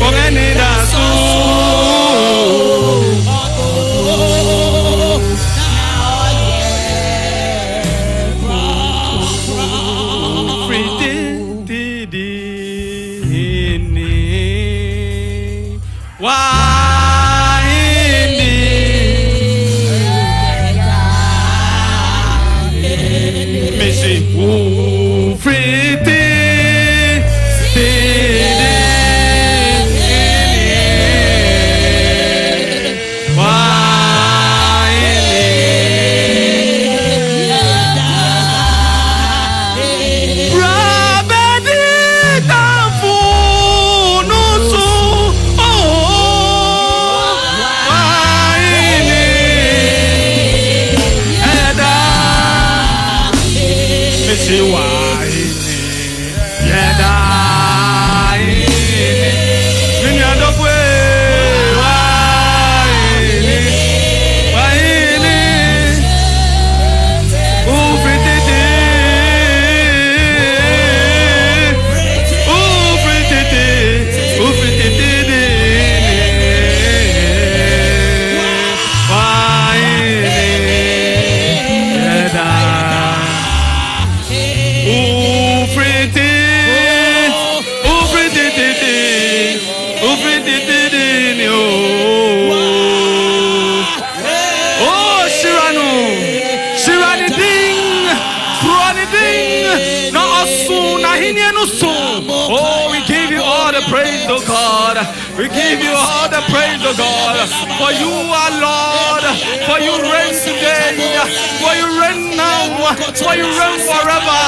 Wangeni dasu. Oh, we give you all the praise, oh God. We give you all the praise, oh God. For you are Lord. For you reign today. For you reign now. For you reign forever.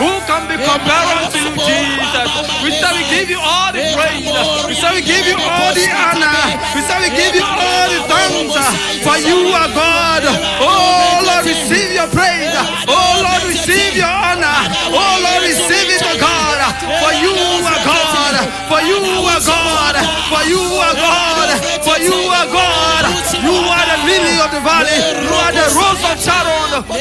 Who can be compared to you, Jesus? We say we give you all the praise. We say we give you all the honor. We say we give you all the thanks. For you are God. Oh Lord, receive your praise. Oh Lord, receive your honor. Oh Lord, receive it, oh God. For you are God. For you are God. For you are God. For you are God. You are the lily of the valley. You are the rose of Sharon. For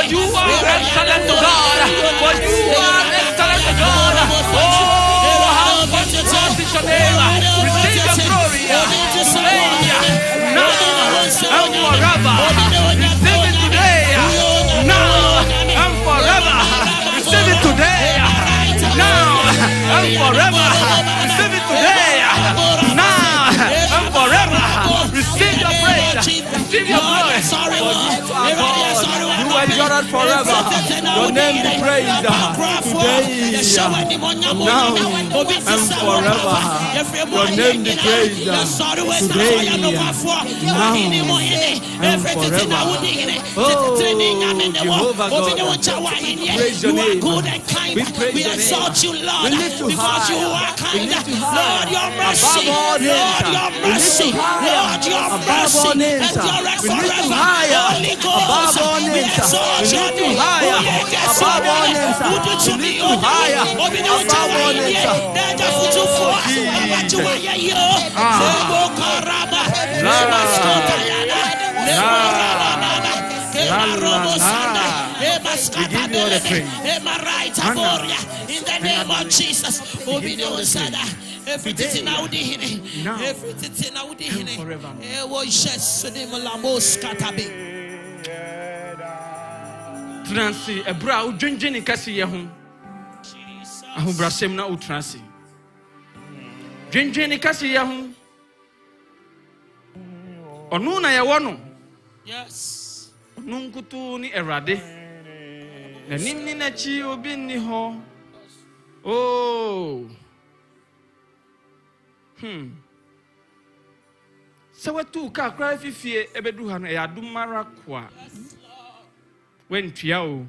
you are excellent, God. For you are excellent, God. Oh, how much is your name? Receive your glory today, now, and forever. Receive it today, now, and forever. Receive it today, now, and forever. Receive it today, now, and forever. Receive your praise. Receive your glory. You are God forever. Your name be praised today, now, and forever. Your name be praised today, now, and forever. Oh, Jehovah God, praise your name. We praise your name. We lift you high. We lift you high. Lord, your mercy. Lord, your mercy. Lord, your mercy. We lift you higher. Above all names. We lift you higher. Above all names. We lift you higher. Above all names. We give you all the praise. In the name of Jesus. Everything now and forever. Transi ebra udwendwene kase ye ho ahobrasem na utransi dwendwene kase ye ho onu na ye wo no yes onu nkutu ni erade na nimni na chi obi ni ho oh sawatu ka kra fifie ebedu ha no ya dumara kwa when triao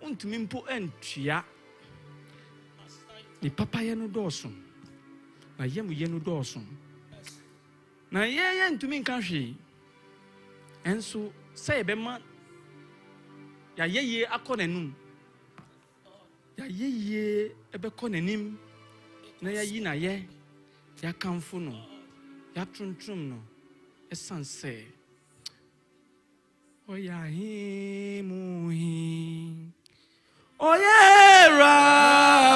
untumi mpo entria ni papa ye no doso na ye mu ye no doso na ye ntumi nka hwe enso say be ma ya ye akonanum ya ye ebe konanim na ya yi na ye ya kamfo no ya tuntrum no esanse oya himuhi Oyera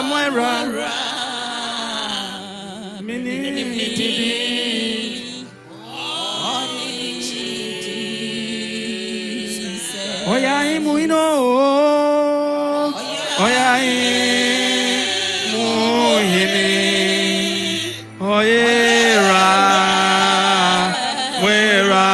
mwera minimidi Oyai muino Oyai muhini Oyera mwera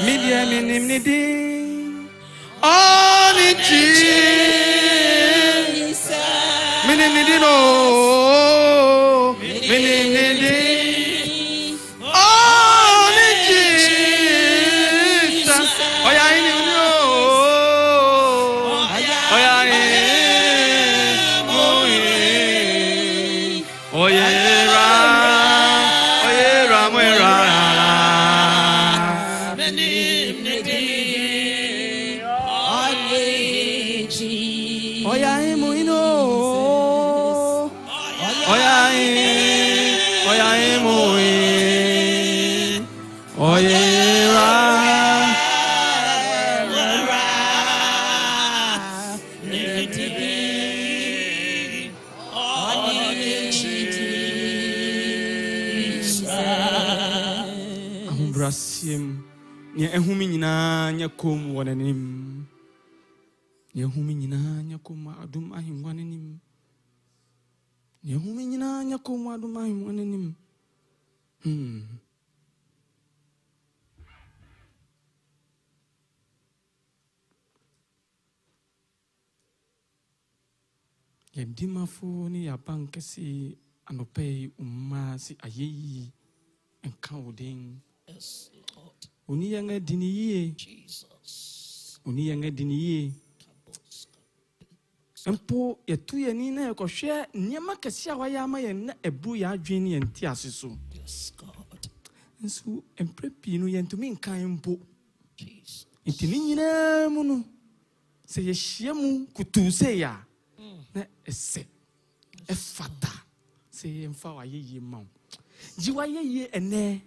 Media minimidi Onichi minimidi no minimidi Onichi Oya ini no Oya Oyera mwera Oyai muino Oyai mui Oyera Ahumbrasim Nye ehumi nyina nye kom wananim Yehumi nyina nyakoma adum ahimwanenim. Yehumi nyina nyakoma adum ahimwanenim. Yedimafo ni yabankesi anopei umma si ayeyi enka odin. Yes, Lord. Oni yanga diniye. Jesus. Oni yanga diniye. Empo yetu yeni na ekohwe nyema kese a wayama ye na ebu ya adwene ye nti ase so. Yes, God. Nso emprepi no yentumi nkan mpo. Jesus. Nti ni nyina mu no se ye hye mu kutu se ya na ese efata se ye mfa wa ye ma. Ji wa ye ene.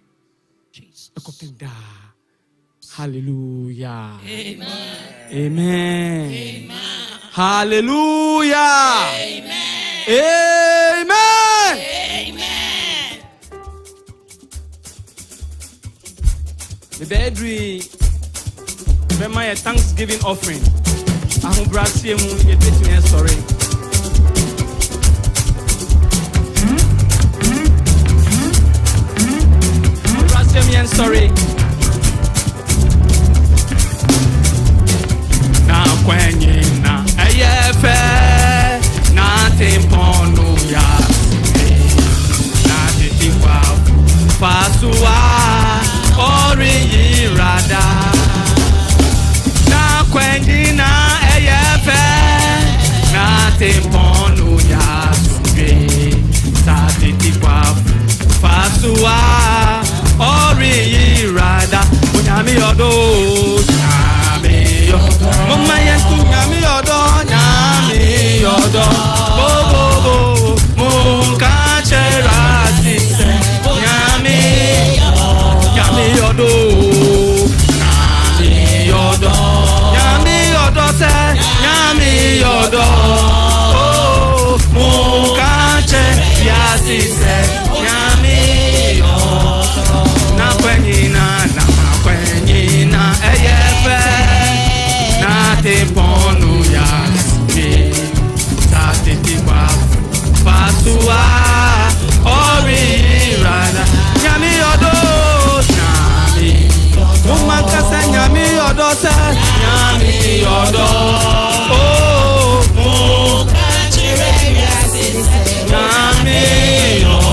Jesus. Ekopenda. Hallelujah. Amen. Amen. Amen. Hallelujah. Amen. Amen. Amen. The bedri remember a Thanksgiving offering. Ahu brasiemu ye betini sorry. Brasiemu sorry. Na kwenye na eyefe na tempono ya na titiwa fasua ori yirada na kwenye na eyefe na tempono ya sunge na titiwa fasua ori yirada unyami yodo Mama yentu nyami yodo bo munka chera sise nyami yodo se nyami yodo munka chera sise nyami yodo na kwenyina eyefe Tempono ya ke tatetiwa fasua ori rada nyami yodo mumakasa nyami yodo se nyami yodo mukachire ya sise nyami yodo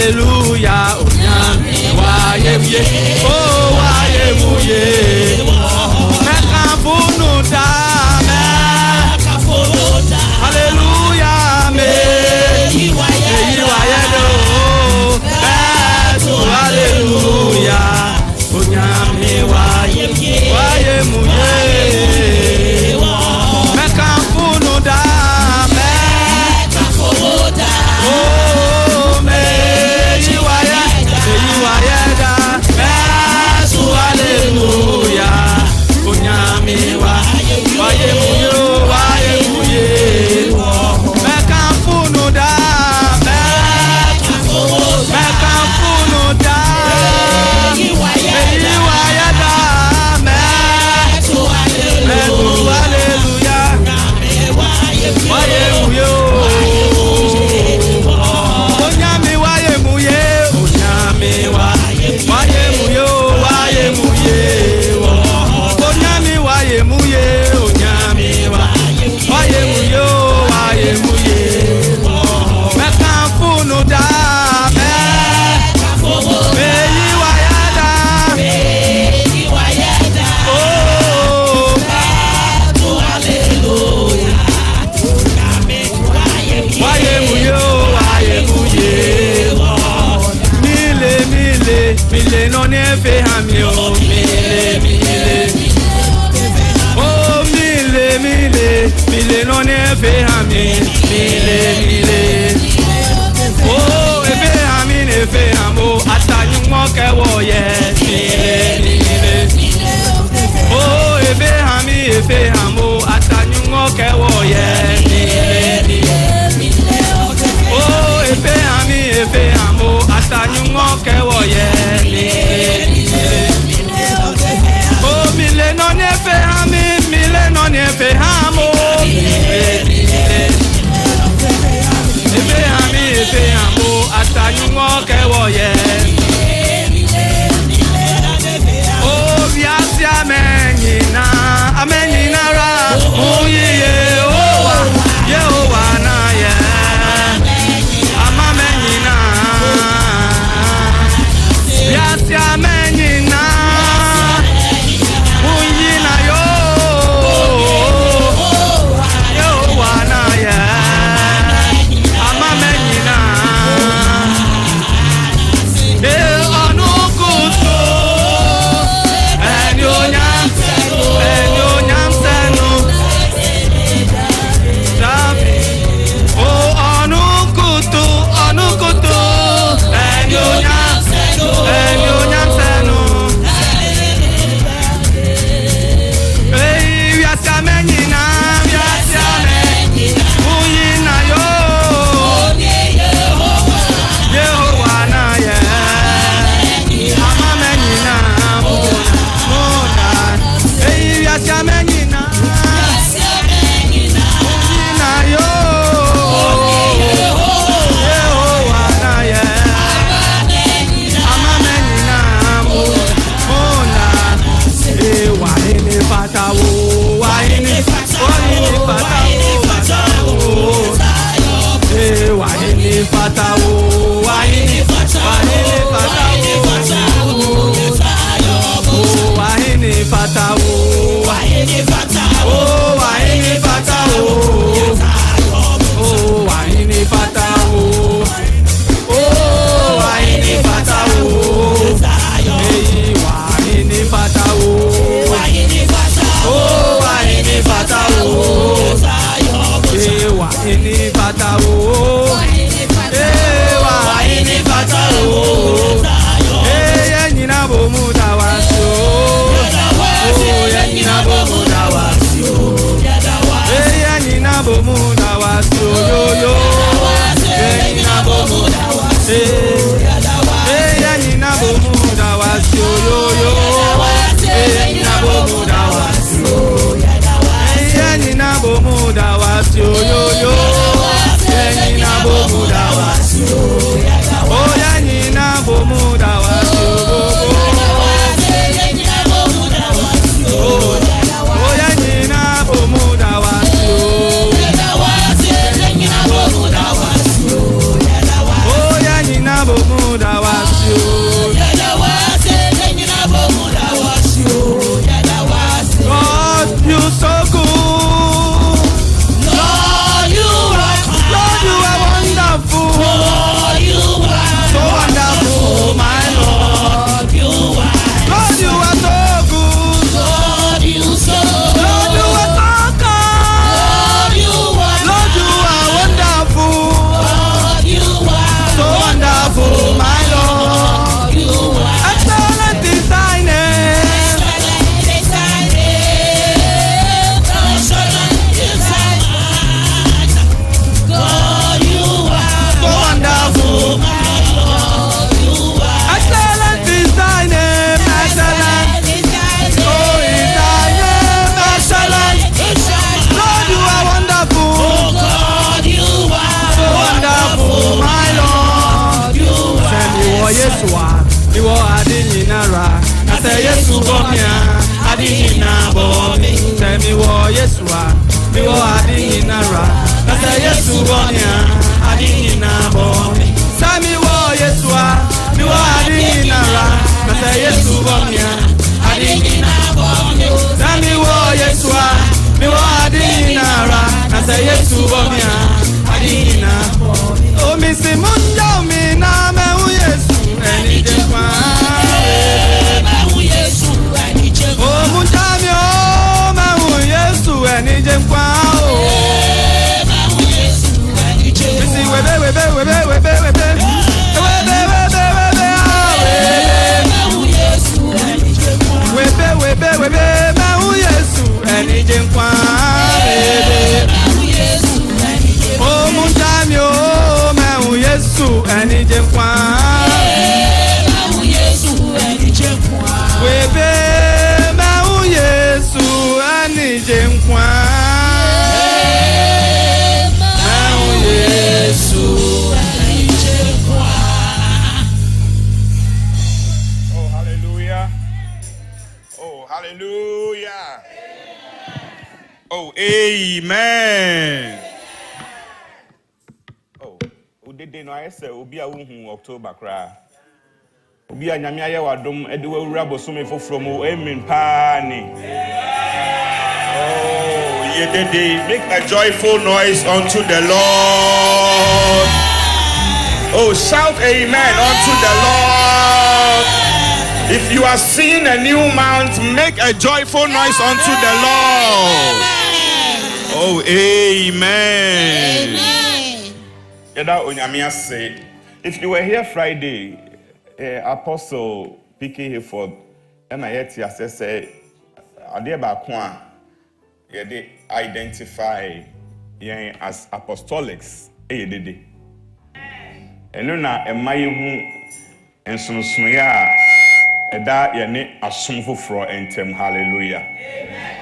Hallelujah. Waye muye. Oh waye muye. Mekafunu dame. Hallelujah. Me. Waye do. Hallelujah. Onyame waye muye. Mekafunu dame. Oh me. Hallelujah. Onyame waye muye. Mekafunu dame. Mekafunu dame. Mile no nefe hami o mile. Oh mile no nefe hami mile. Oh efe hamo atanyu moke wo ye mile. Oh efe hamo atanyu moke wo ye mile. Oh efe hamo atanyu moke wo ye. Oh mile no nefe hami mile no nefe hamo efe hamo atanyu moke wo ye. Oh biasi amenyina ra oyiye Yehowa na ye amamenyina biasi amenyina unyina yo Yehowa na ye amamenyina onukuto enyonyam senu Davi oh onukuto enyonyam senu hey viasamenyina unyina yo Yehowa na ye amamenyina mona hey viasamenyina unyina yo Yehowa na ye amamenyina mona hey wahini fatawo wahini fatawo hey wahini fatawo wahini fatawo oh wahini fatawo oh wahini fatawo oh wahini fatawo oh wahini fatawo hey wahini fatawo oh wahini fatawo hey wahini fatawo hey wahini fatawo hey nyina bomu tawaso oh bomia adi na bomi say me wo Yesua me wo adi na ra na say Yesu bomia adi na bomi say me wo Yesua me wo adi na ra na say Yesu bomia adi na bomi say me wo Yesua me wo adi na ra na say Yesu bomia adi na bomi o mi si munja mi na me wo Yesu eni je kwa oh munjami oh mawu Yesu eni je kwa oh bisi webe mawu Yesu eni je kwa oh munjami oh mawu Yesu eni je kwa webe mawu Yesu ani jenkwa mawu Yesu ani jenkwa. Oh hallelujah. Oh hallelujah. Oh amen. Oh udede no ayese obi a wo hu October kra obi anyame aye wadom ede wawura bosome foforo mo amen pani. Oh yedede, make a joyful noise unto the Lord. Oh shout amen unto the Lord. If you are seeing a new month, make a joyful noise unto the Lord. Oh amen. Yeda onyame ase. If you were here Friday, Apostle P.K. Hayford and I yet say ade ba ko a ye de identify yen as apostolics dede eno na emaye hu ensonsono ya eda ye ne asom foforo entem hallelujah amen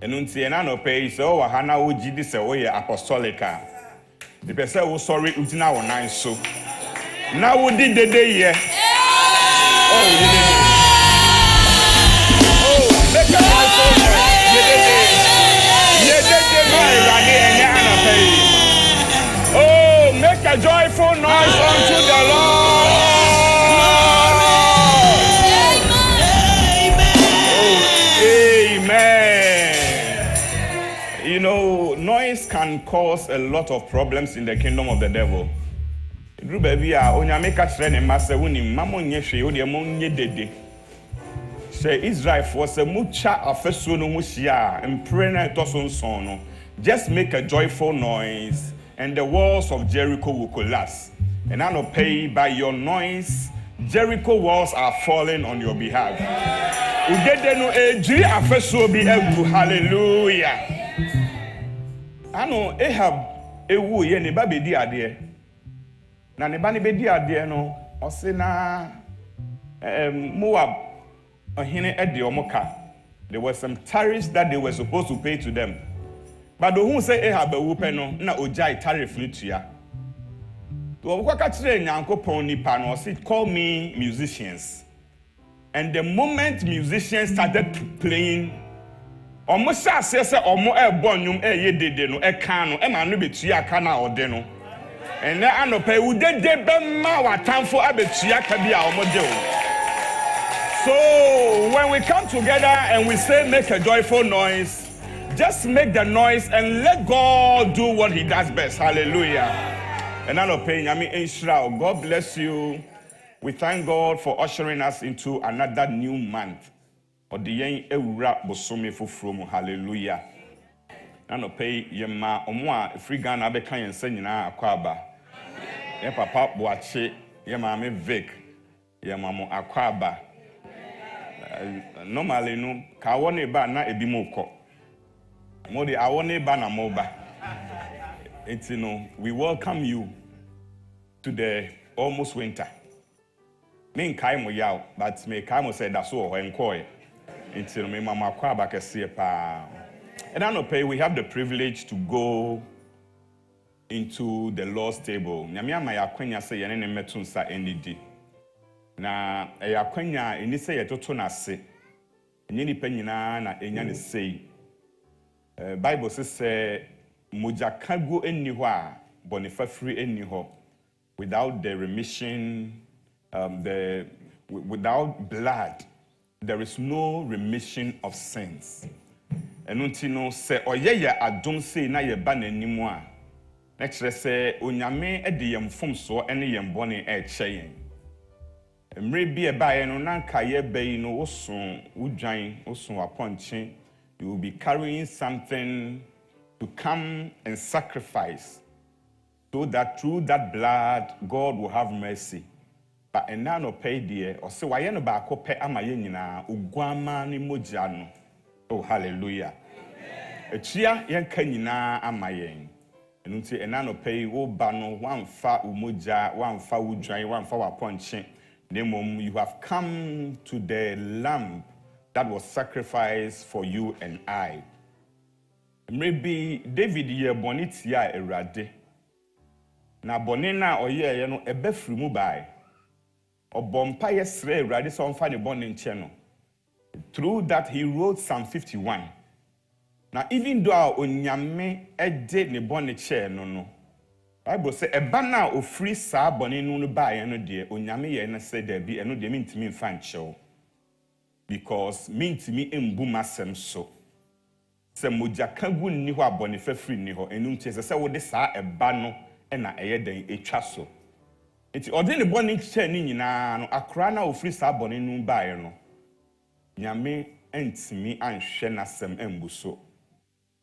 eno ntie na no pay so wa hana wo gidi se wo ye apostolica the person wo sorry utina wo nan so na wo di dede ye oh make a joyful oh make a joyful noise unto the Lord. Amen. You know, noise can cause a lot of problems in the kingdom of the devil. Group baby onya make a trend and master woni mamo nye hwe o de mo nye dede say Israel for say mucha afesuo no ho hia mpre na toso nson no just make a joyful noise and the walls of Jericho will collapse and I no pay by your noise Jericho walls are falling on your behalf udede no ejiri afesuo bi egu hallelujah ano Ahab ewu ye ne ba bedi ade na ne ba ne bedi ade no ose na Moab ohine ede omoka there were some tariffs that they were supposed to pay to them but the who say Ahab ewu pe no na ojai tariff ni tua to okwaka kire nyankopon nipa no ose call me musicians and the moment musicians started playing omo sha se omo ebo nnwom eye dede no eka no e ma no betua aka na ode no and na anopa udede be ma watamfo abetua ka bia omo de o. So when we come together and we say make a joyful noise, just make the noise and let God do what he does best. Hallelujah. And anopa nyame Israel, God bless you. We thank God for ushering us into another new month. Odiyen ewura bosome foforo mu hallelujah. Na no pay yema omo a free Ghana be kan yensa nyina akwaba. Ye papa Boache, ye mama Vic, ye mama akwaba. Normally no ka woni ba na ebi moko. Mo de awoni ba na mo ba. It's we welcome you to the almost winter. Me nkai mo yaw, but me kai mo say da so ho enkoy. Until me mama kwaba kese pa. And I know pay we have the privilege to go into the Lord's table. Nyame ama yakwanya say yene ne metunsa enidi. Na yakwanya eni say yetoto na se Nyini pa nyina na enya ne sei. Bible says moja kago enni ho a bonifa free enni ho. Without the remission, without blood, there is no remission of sins. Enunti no se oyeye adom sei na ye ba n'anim a na kire se onyame e de yem fomso ene yem bone e kyeyen. Mre bi e ba ye no na nka ye bayi no woson wudwan woson aponche, you will be carrying something to come and sacrifice so that through that blood God will have mercy. But ena no pay die o se waye no ba ko pe ama ye nyina oguama ni mogya no. Oh, hallelujah. Echia yenka nyina amayen. Enunti enano pay wo ba no wamfa umoja, wamfa udwan, wamfa waponche. Nemom, you have come to the lamb that was sacrificed for you and I. Maybe David ye bonitia erade. Na bonena oye ye no ebefri mu bai. Obompa yesre erade so mfa ne bonen che no. Through that, he wrote Psalm 51. Now, even though onyame ede ne bone chair no, Bible say eba na ofri saa bone no ba ye no de onyame ye na say there be eno de mintimi mfa nchew, because mintimi embu masem so. Se moja kagu ni ho abone fafri ni ho enum tie se wo de saa eba no na eye den etwa so. Enti ode ne bone chair ni nyina no akra na ofri saa bone no ba ye no. Nyame entimi anhwe nasem embuso.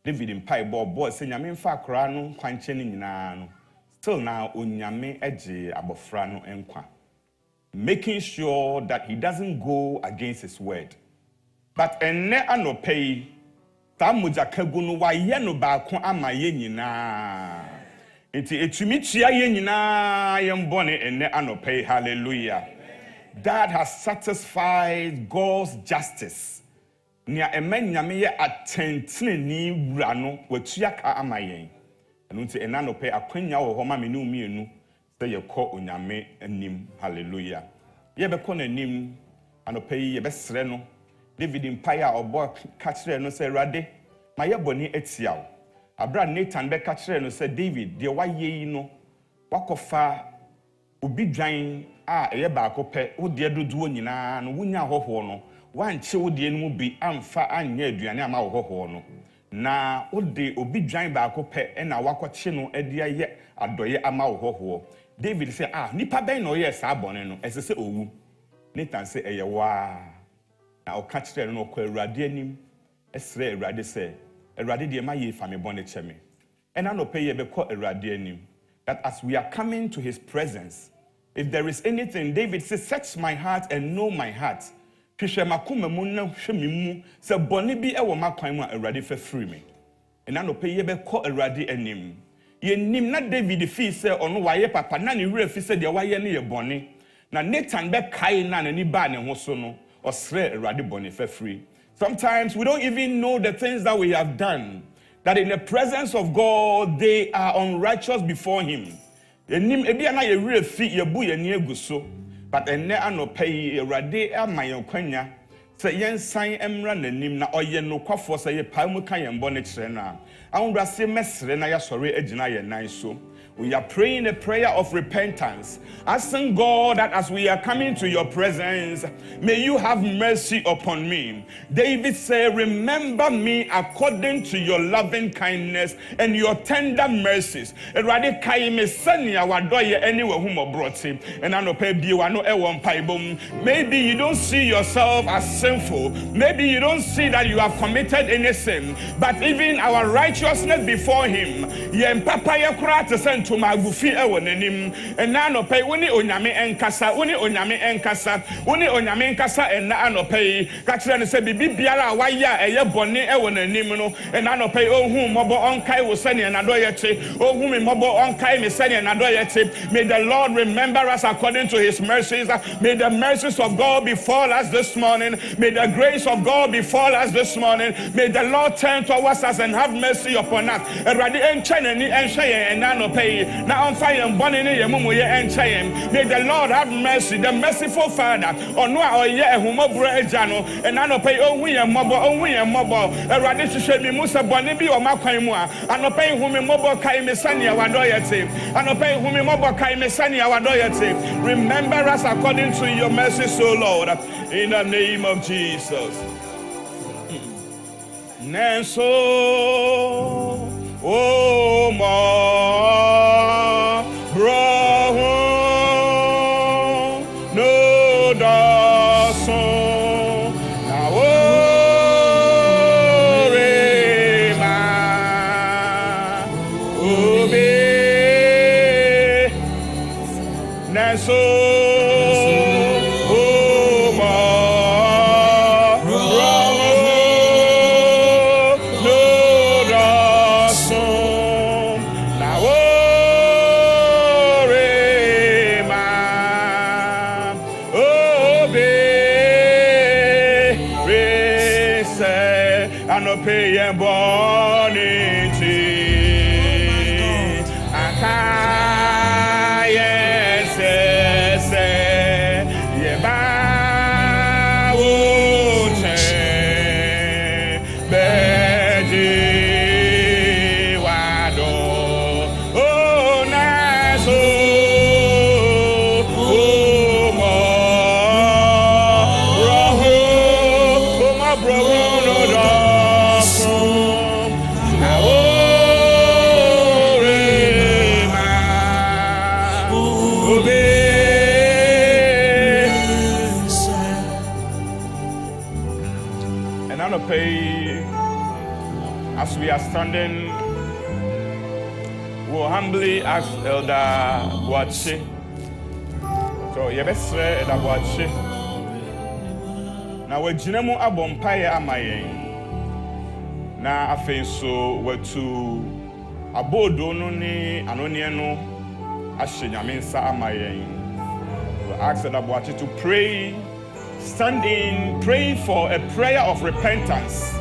David mpai bo se nyame mfa akra no kwanche ni nyina no. Still now onyame eje abofra no enkwa. Making sure that he doesn't go against his word. But enne anopei ta moja kagu no wa ye no ba ko ama ye nyina. Enti etumi tua ye nyina ye mbone enne anopei. Hallelujah. That has satisfied God's justice. Nia emen nyame ye atentene ni wura no watua ka amayen. Enunti enano pe akwanya wo ho ma me nu mienu se ye kɔ onyame anim. Hallelujah. Ye be kɔ nanim anope ye be sre no. David mpaya obo ka kire no se Awurade ma ye boni etia wo. Abra Nathan be ka kire no se David de wa ye yi no wakofa obi dwan a eye ba akopɛ wo de dodoɔ nyina no wonya hoho no wanche wo de no bi amfa anya aduane ama wo hoho no na wo de obi dwan ba akopɛ na wakɔkye no ade aye adɔye ama wo hoho. David say nipa bɛn na ɔyɛ saa bɔne no ɛsɛ sɛ owu. Nathan say ɛyɛ wa na ɔka kyerɛ no ɔkɔ Awurade anim ɛsrɛ Awurade sɛ Awurade de ma ye fa me bɔne kyɛ me. Ɛna no pɛ ye bɛkɔ Awurade anim, that as we are coming to his presence, if there is anything, David says, search my heart and know my heart. Hwehwɛ makoma mu na hwɛ me mu sɛ bɔne bi ɛwɔ makwan mu a Awurade fa free me. Ɛna no pɛ ye bɛkɔ Awurade anim. Ye nim na David fi sɛ ɔno wayɛ papa na ne wura fi sɛ deɛ wayɛ ne yɛ bɔne. Na Nathan bɛkae na n'ani baa ne ho so no, ɔsrɛ Awurade bɔne fa free. Sometimes we don't even know the things that we have done, that in the presence of God they are unrighteous before him. Enim ebi ana ye wura fi ye bu ye ni eguso, but enne anopai Awurade ama ye kwanya sɛ yensan emra nanim na ɔyɛ no kwafo sɛ ye pa mu ka ye mbɔ ne kyerɛ na awurase mesre na ya sɔre agina ye nan so. We are praying a prayer of repentance, asking God that as we are coming to your presence, may you have mercy upon me. David said, remember me according to your loving kindness and your tender mercies. And maybe you don't see yourself as sinful. Maybe you don't see that you have committed any sin. But even our righteousness before him, to magufi ewo nanim ena anopai woni onyame enkasa ena anopai ka kire ne se bibi biara waya eye bone ewo nanim no ena anopai ohun mobo onkai wo sane na do yete ohun me mobo onkai me sane na do yete. May the Lord remember us according to his mercies. May the mercies of God befall us this morning. May the grace of God befall us this morning. May the Lord turn towards us and have mercy upon us. Erade enche nani enhye ena anopai pay. Now on fire and bonnie and mumu and chayem. May the Lord have mercy, the merciful Father. On what or ye humobra jano, and I no pay only a mobile, a radish should be Musa Bonibi or Makaimua, and no pay whom mobile kai mesania wadoyate, and no pay whom mobile kai mesania wadoyate. Remember us according to your mercy, so Lord, in the name of Jesus. Nanso, oh ma, bro, no dason, na oh rema, obe, nanso. As we are standing, we'll humbly ask Elder Boache. So, Yebesre Elder Boache. Now, we're Jinemu Abompire Amayen. Now, I think so, we're to Abodononi Anoniano Ashenyaminsa Amayen. We'll ask Elder Boache to pray, stand in, pray for a prayer of repentance.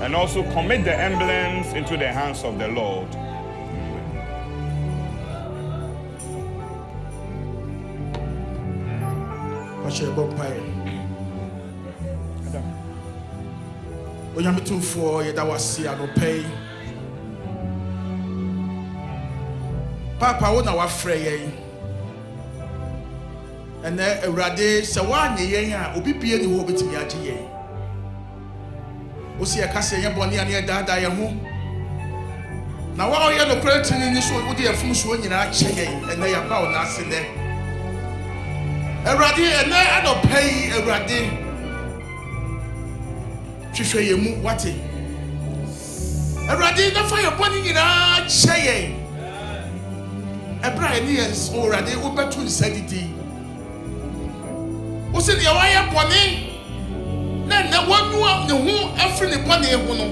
And also commit the emblems into the hands of the Lord. Papa, what now afraid? And then a rade, so one year, Obi Pia, the Hobbit to me at ye. Osi akase ye boni ane dada ye ho na wa oye no creating ni so wo de afum so nyina ache ye ene ya ba o na ase ne Ewrade ene adopai Ewrade hwehwe ye mu wate Ewrade na fa ye boni nyina ache ye ebra ene ye Ewrade wo betu nsadidi wo se de wa ye boni na wanu ne ho afre ne bone ho no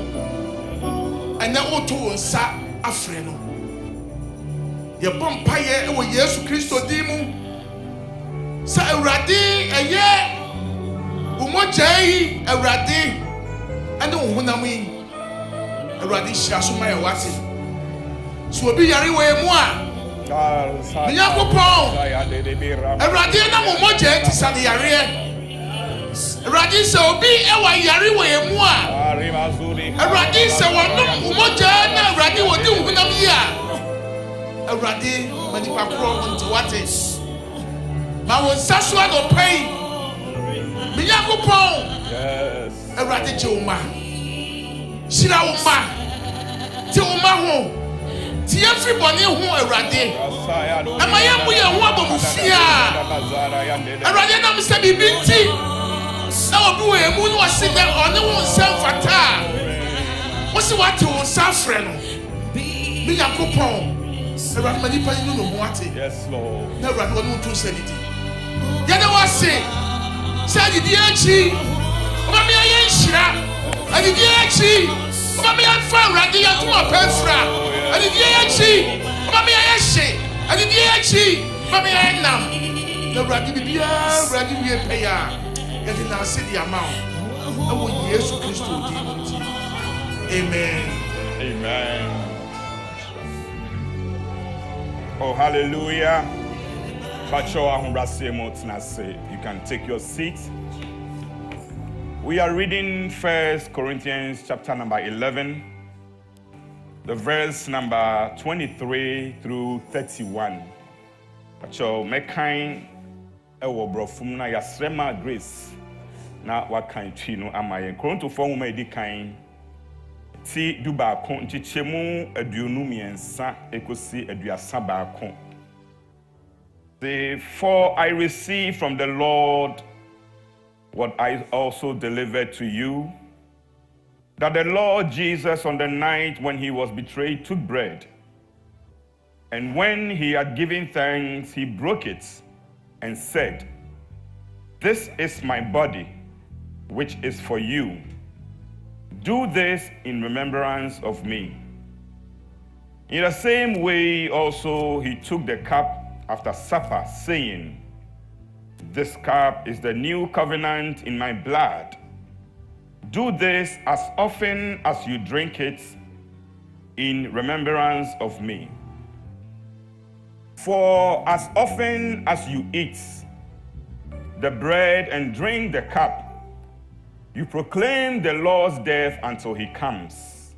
ana oto nsa afre no ye bompaye e wo Yesu Kristo di mu sa Ewrade eye umojai Ewrade ane wo honam yi Ewrade hia so mai wase so obi yare wo emu a Yakopon Ewrade na mo mojai ti sa de yare Ewrade se obi ewa yare wo emu a Ewrade se wonum umoja na Ewrade wodi hunam yi a Ewrade mani pakro nti wate ma won saso adopai mi Yakopon yes Ewrade je uma shira uma ti uma ho ti everybody ho Ewrade ama yamu ye ho abomufia Ewrade na me se bibinti na obi we emu no wase de one won sem fata wose wate won safre no bi Yakopon Ewrade mani pa ni no ho ate yes Lord na Ewrade won to sanity ye na wase say di achi o me aye nhira adi di achi o me afa Ewrade ya to apafra adi di achi o me aye hye adi di achi o me aye nam na Ewrade bibia Ewrade wie pe ya get in our city amount. I will Jesus Christ to Amen. Amen. Oh, hallelujah. You can take your seat. We are reading 1 Corinthians chapter number 11, the verse number 23 through 31. Pacho mekan ewo brofum na yasrema grace na wakan twi no amaye. Korinto nwoma edi kan ti duba kon chichemu aduonu miensa ekosi aduasa ba kon. For I received from the Lord what I also delivered to you, that the Lord Jesus on the night when he was betrayed took bread, and when he had given thanks, he broke it and said, "This is my body, which is for you. Do this in remembrance of me." In the same way also he took the cup after supper, saying, "This cup is the new covenant in my blood. Do this as often as you drink it in remembrance of me. For as often as you eat the bread and drink the cup, you proclaim the Lord's death until he comes.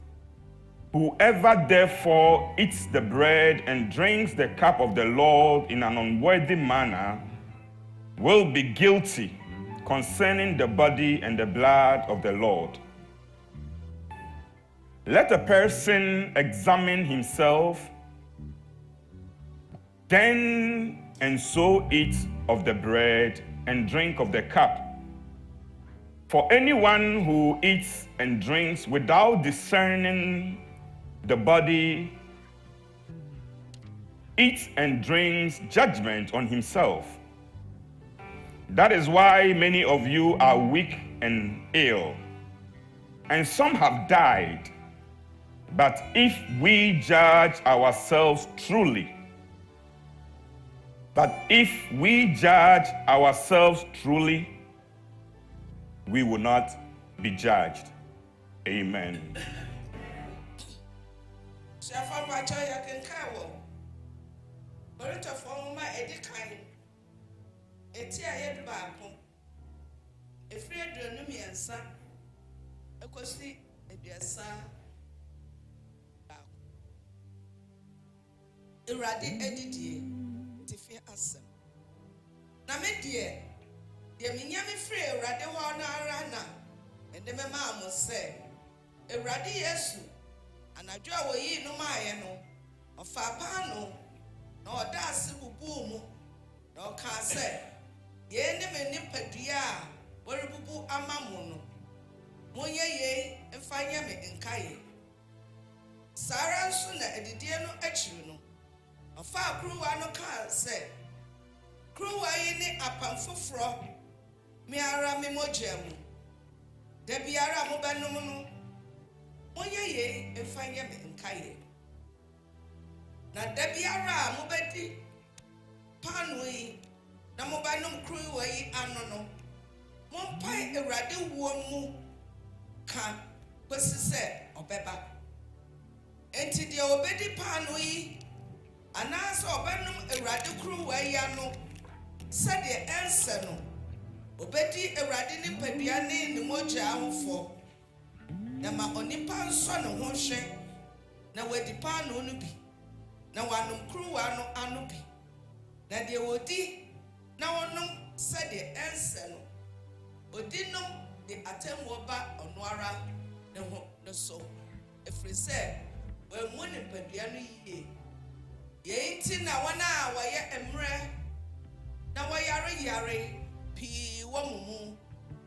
Whoever therefore eats the bread and drinks the cup of the Lord in an unworthy manner will be guilty concerning the body and the blood of the Lord. Let a person examine himself, then and so eat of the bread and drink of the cup. For anyone who eats and drinks without discerning the body eats and drinks judgment on himself. That is why many of you are weak and ill, and some have died. But if we judge ourselves truly, we will not be judged. Amen. Iradi edidie tifi asem na me die minya me free irade ho na ara na ende me ma mo se irade Yesu anadwo a woyi no maaye no ofa pa no na oda ase bubu mu na o ka se ye ne me nipadua a woribubu ama mo no monye ye mfanya me nkaye sara nso na edidie no achiru no ofa kruwa no ka se kruwa yi ne apamfoforo mi ara me mojemu da biara mo benum no monye ye mfanya me nkaye na da biara mo bedi panu yi na mo benum kruwa yi ano no mo pai Awurade wo mu ka kwesi se obeba enti de obedi panu yi anasa obenum Awurade kruwa yi ano se de ense no obedi Awurade ni padua ne moja ahofo na ma onipa nso ne ho hwe na wadi panu no bi na wanum kruwa no ano bi na de wodi na wonum se de ense no odinum de atemwo ba onoara ne ho ne so efri se we mu ne padua no yie ye nti na wana waye emre na wayare yare pi wo mumu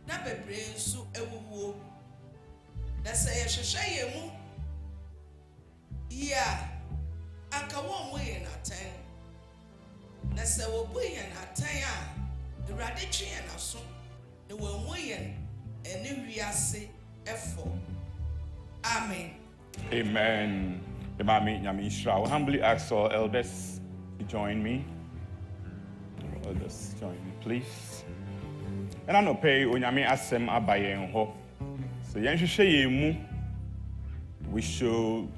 na bebre nso ewuwo na se ye hwehwe ye mu ya aka wo mu ye na ten na se wo bu ye na ten a Awurade twe ye na so na wo mu ye ene wiase efo. Amen. Amen. I humbly ask all elders to join me. Elders, join me, please. And I know pay onyame asem abayen ho. So yenhwehwe mu, we should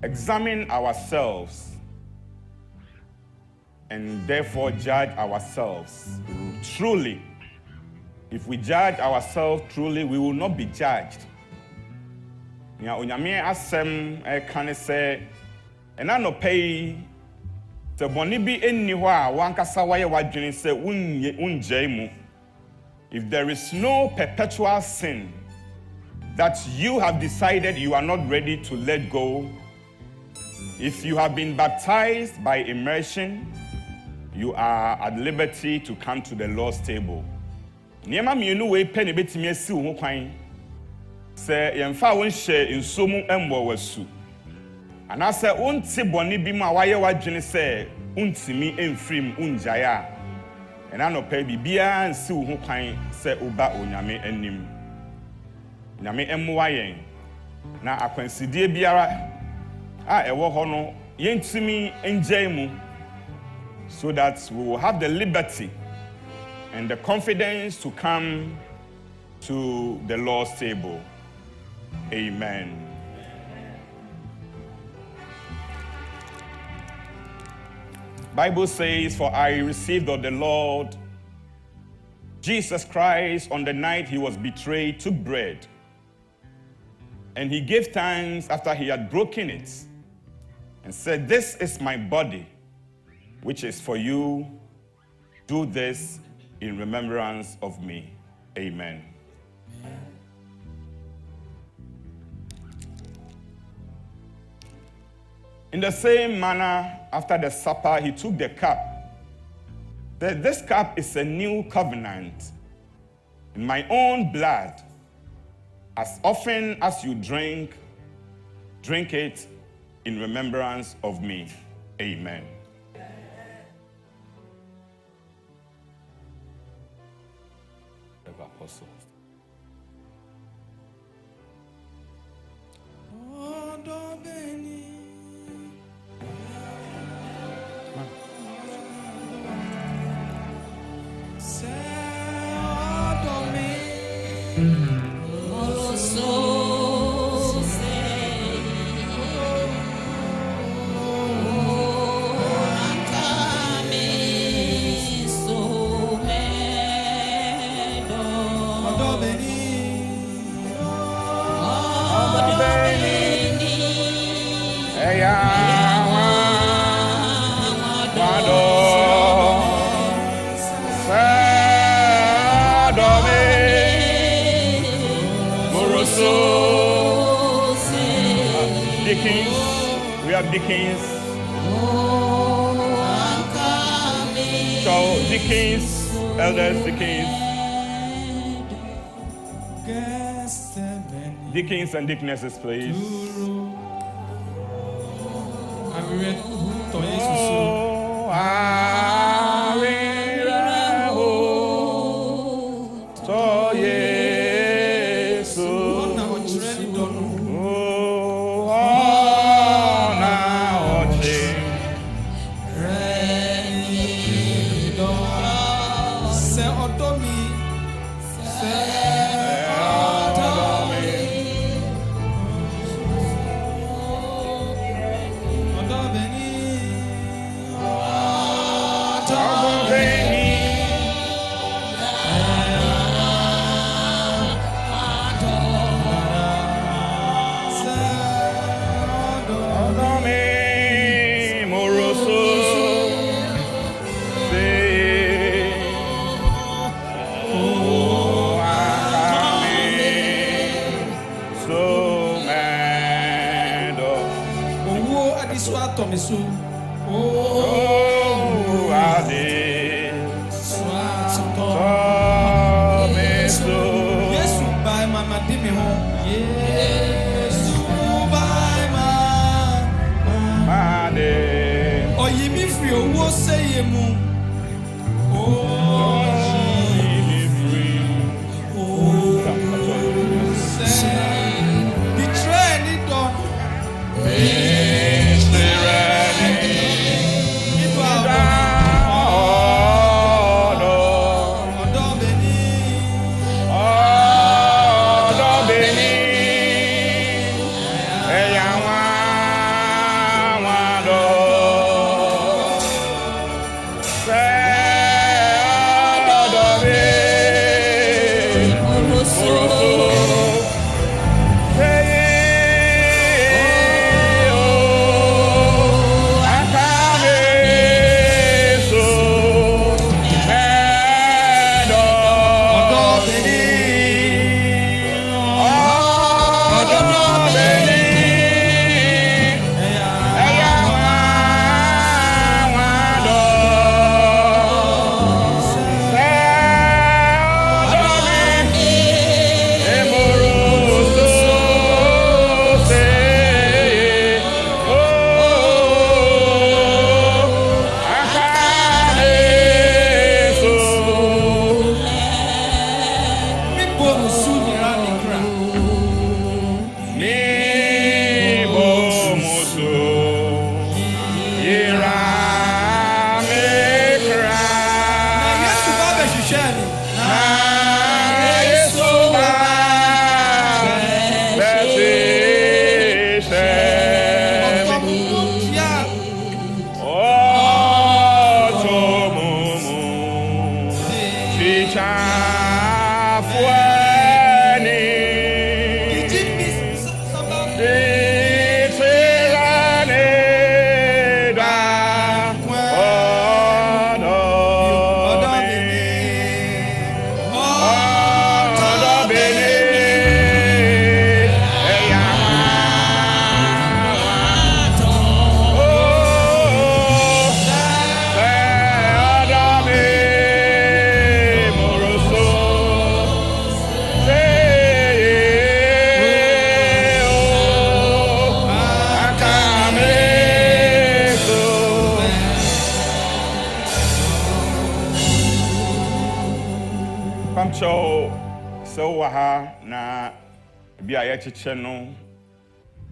examine ourselves and therefore judge ourselves truly. If we judge ourselves truly, we will not be judged. Ya onyame asem kan say ena no pay se boni bi enni ho a wankasa waye wadwene se unjai mu. If there is no perpetual sin that you have decided you are not ready to let go, if you have been baptized by immersion, you are at liberty to come to the Lord's table. Niema mienu we pe ne betimi asi wo kwan se yemfa won hye nsomu embo wasu. Ana se unti boni bi ma waye wadwene se untimi emfrim unjaya. Ena no pe bibia nsi wo kwan se uba onyame anim. Nyame emwa yen na akwansidie biara a ewo ho no yentimi enjai mu, so that we will have the liberty and the confidence to come to the Lord's table. Amen. Bible says, "For I received of the Lord Jesus Christ on the night he was betrayed, took bread, and he gave thanks after he had broken it, and said, 'This is my body, which is for you. Do this in remembrance of me.'" Amen. In the same manner, after the supper, he took the cup. Said, "This cup is a new covenant in my own blood. As often as you drink it in remembrance of me." Amen. Apostle. We have deacons. So deacons, elders, deacons and deaconesses, please.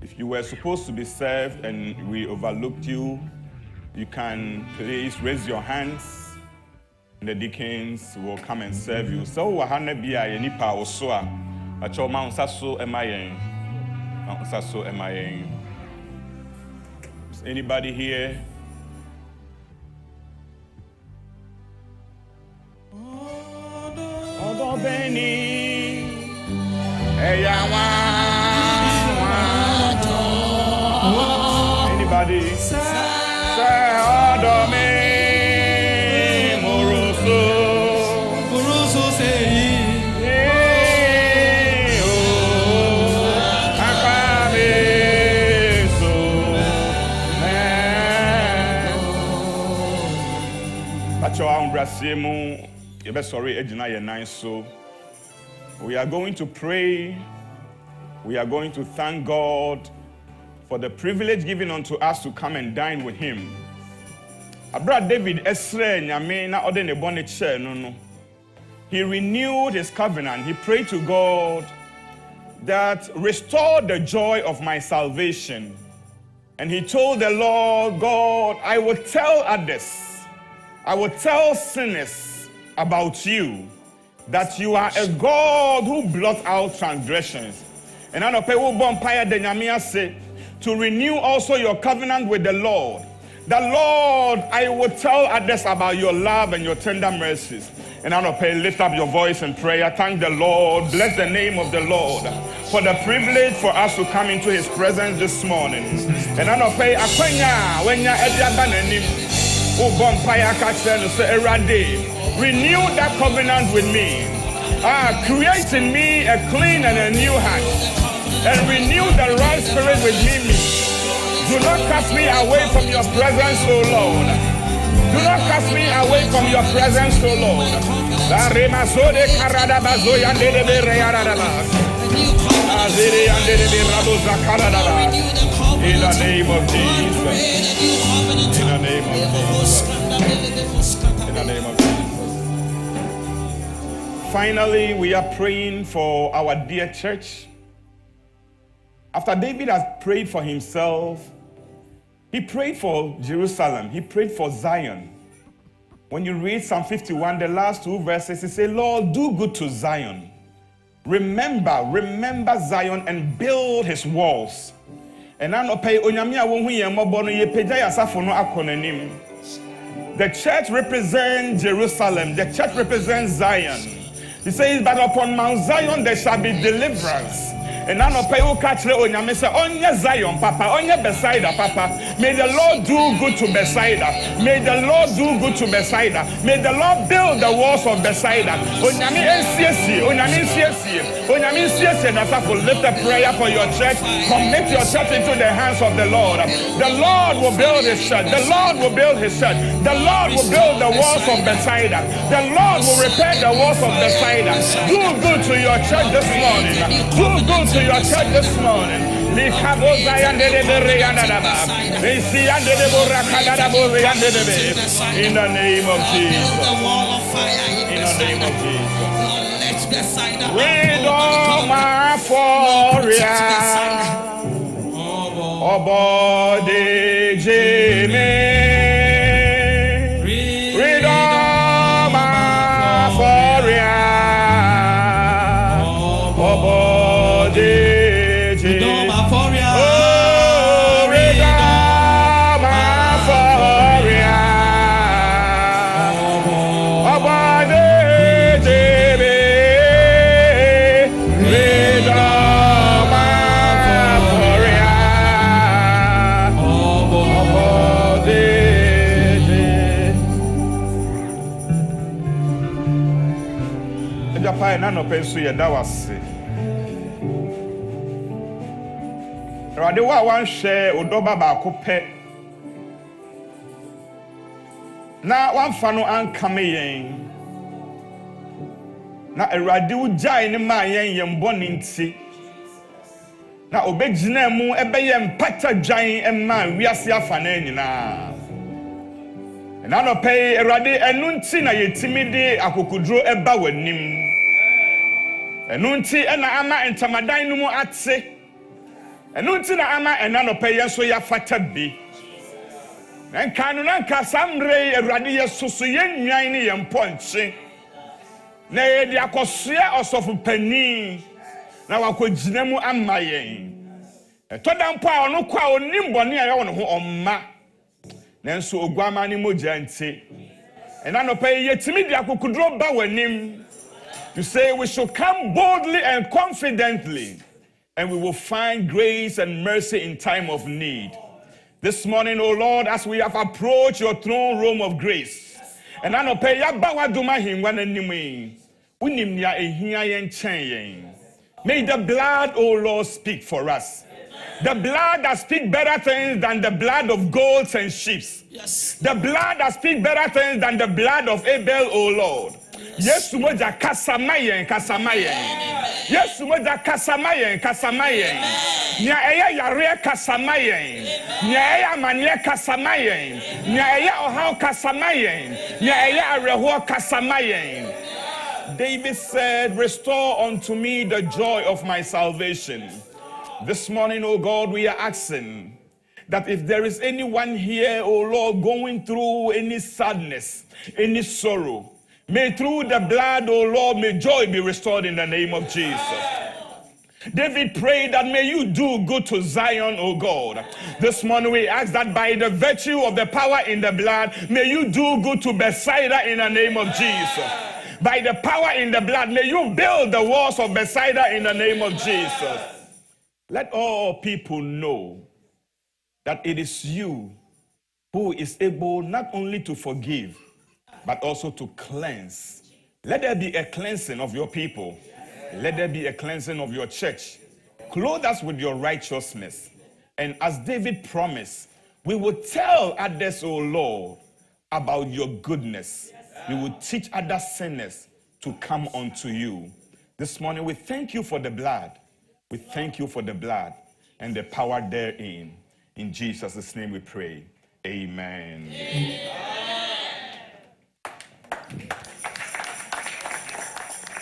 If you were supposed to be served and we overlooked you, you can please raise your hands and the deacons will come and serve you. So wahana bia ye nipa oso a acho ma unsaso emayen. Unsaso emayen. Is anybody here? Odo beni anybody? Say odo me moroso say akame so Pacho ambrasimu yebe sorry ejina ye nine so. We are going to pray. We are going to thank God for the privilege given unto us to come and dine with him. Abra David Esre nyame na ode ne bone che no. He renewed his covenant. He prayed to God that restore the joy of my salvation. And he told the Lord, God, I will tell others, I will tell sinners about you, that you are a God who blots out transgressions. And I know to renew also your covenant with the Lord. The Lord, I will tell others about your love and your tender mercies. And I know lift up your voice in prayer. Thank the Lord. Bless the name of the Lord for the privilege for us to come into his presence this morning. And I know when renew that covenant with me. Create in me a clean and a new heart. And renew the right spirit within me. Do not cast me away from your presence, O Lord. Do not cast me away from your presence, O Lord. In the name of Jesus. In the name of Jesus. In the name of Jesus. Finally, we are praying for our dear church. After David has prayed for himself, he prayed for Jerusalem. He prayed for Zion. When you read Psalm 51, the last two verses, he says, Lord, do good to Zion. Remember Zion and build his walls. And I know the church represents Jerusalem. The church represents Zion. He says, but upon Mount Zion there shall be deliverance. And I know onye Zion, Papa, onye Bethsaida, Papa. May the Lord do good to Bethsaida. May the Lord do good to Bethsaida. May the Lord build the walls of Bethsaida. Lift a prayer for your church. Commit your church into the hands of the Lord. The Lord will build his church. The Lord will build his church. The Lord will build the walls of Bethsaida. The Lord will repair the walls of Bethsaida. Do good to your church this morning. Do good to your church this morning. In the name of Jesus. In the name of Jesus. Read all my foria. Obode Jimmy. Read all my foria. Nano pensu ye da wase. Rade wa wan hwe odoba ba ko pe. Na wan fa no ankame yen. Na Awurade wo jai ne ma yen yem boni nti. Na obegina mu ebeye mpata dwan emma wiase afa na nyina. Na no pe Awurade enu nti na yetimi de akokudro eba wanim. ɛno nti ɛna ama ntamadan no mu ate ɛno nti na ama ɛna no pɛ yɛn so yɛafata bi na nka no na nka samre Awurade yɛsoso yɛn nwan ne yɛn pɔnkye na yɛde akɔsoa ɔsɔfo pani na wakɔgyina mu ama yɛn ɛtɔda mpo a ɔno kɔ a onim bɔne a yɛwɔ no ho ɔmma nanso oguama ne mogya nti ɛna no pɛ yɛtumi de akokoduro ba w'anim to say we should come boldly and confidently and we will find grace and mercy in time of need. This morning, O Lord, as we have approached your throne room of grace, and I know pay yabawa duma him when anime. Unimya ehia yen chen. May the blood, O Lord, speak for us. The blood that speaks better things than the blood of goats and sheep. Yes. The blood that speaks better things than the blood of Abel, O Lord. Yes, moja kasamayen. Yes, moja kasamayen. Nya eya yare kasamayen. Nya eya manye kasamayen. Nya eya ohao kasamayen. Nya eya areho kasamayen. David said, restore unto me the joy of my salvation. This morning, oh God, we are asking that if there is anyone here, oh Lord, going through any sadness, any sorrow, may through the blood, oh Lord, may joy be restored in the name of Jesus. David prayed that may you do good to Zion, oh God. This morning we ask that by the virtue of the power in the blood, may you do good to Bethsaida in the name of Jesus. By the power in the blood, may you build the walls of Bethsaida in the name of Jesus. Let all people know that it is you who is able not only to forgive, but also to cleanse. Let there be a cleansing of your people. Let there be a cleansing of your church. Clothe us with your righteousness. And as David promised, we will tell others, O Lord, about your goodness. We will teach other sinners to come unto you. This morning we thank you for the blood. We thank you for the blood and the power therein. In Jesus' name we pray. Amen.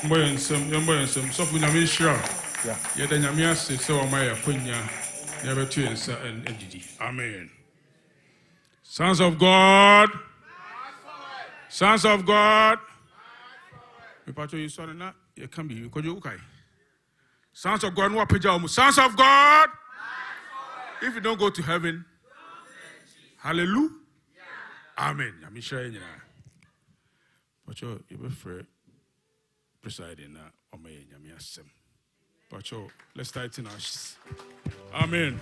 Amen. So for Nyame sure. Yeah, the Nyame say so amaya kunya. Never to answer and edidi. Amen. Sons of God. Sons of God. Me pato you sorry na you can be because you okay. Sons of God, no pejam. Sons of God. If you don't go to heaven, hallelujah. Amen. I'm sure you know. But you be free presiding now. But let's start in us. Amen.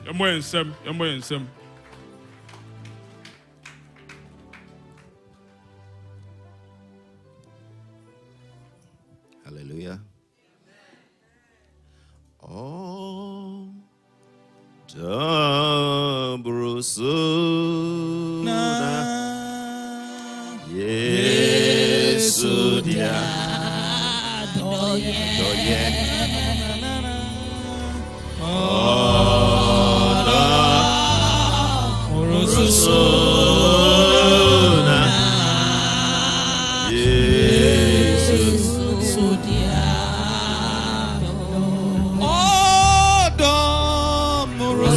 Hallelujah. Oh, Dabrusuna Yesu dia doye Oh, Dabrusuna Yesu dia Oh, Dabrusuna.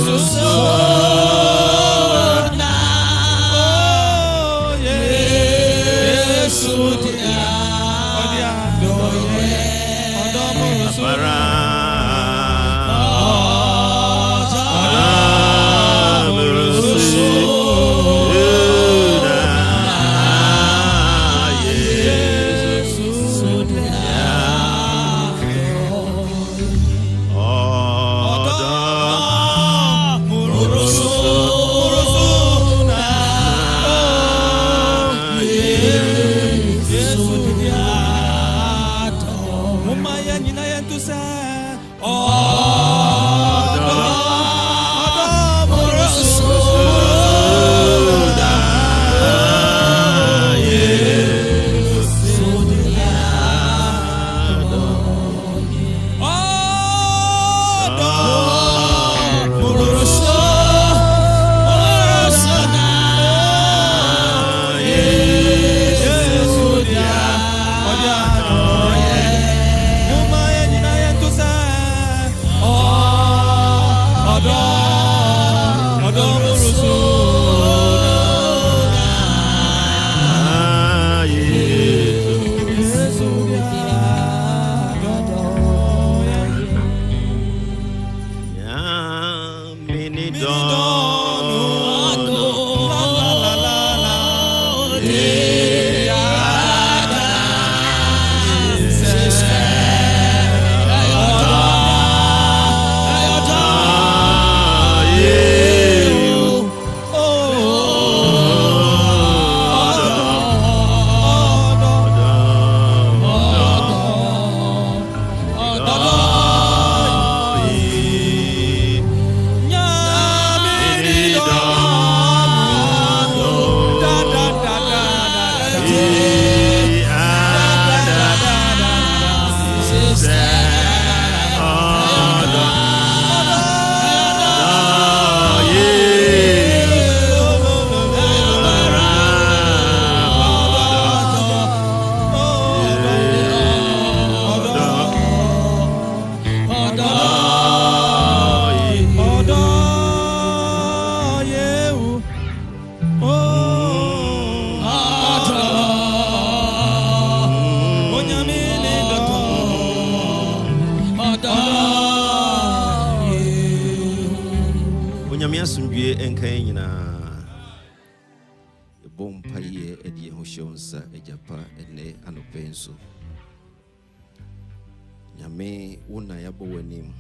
Nyame wona yabo wanim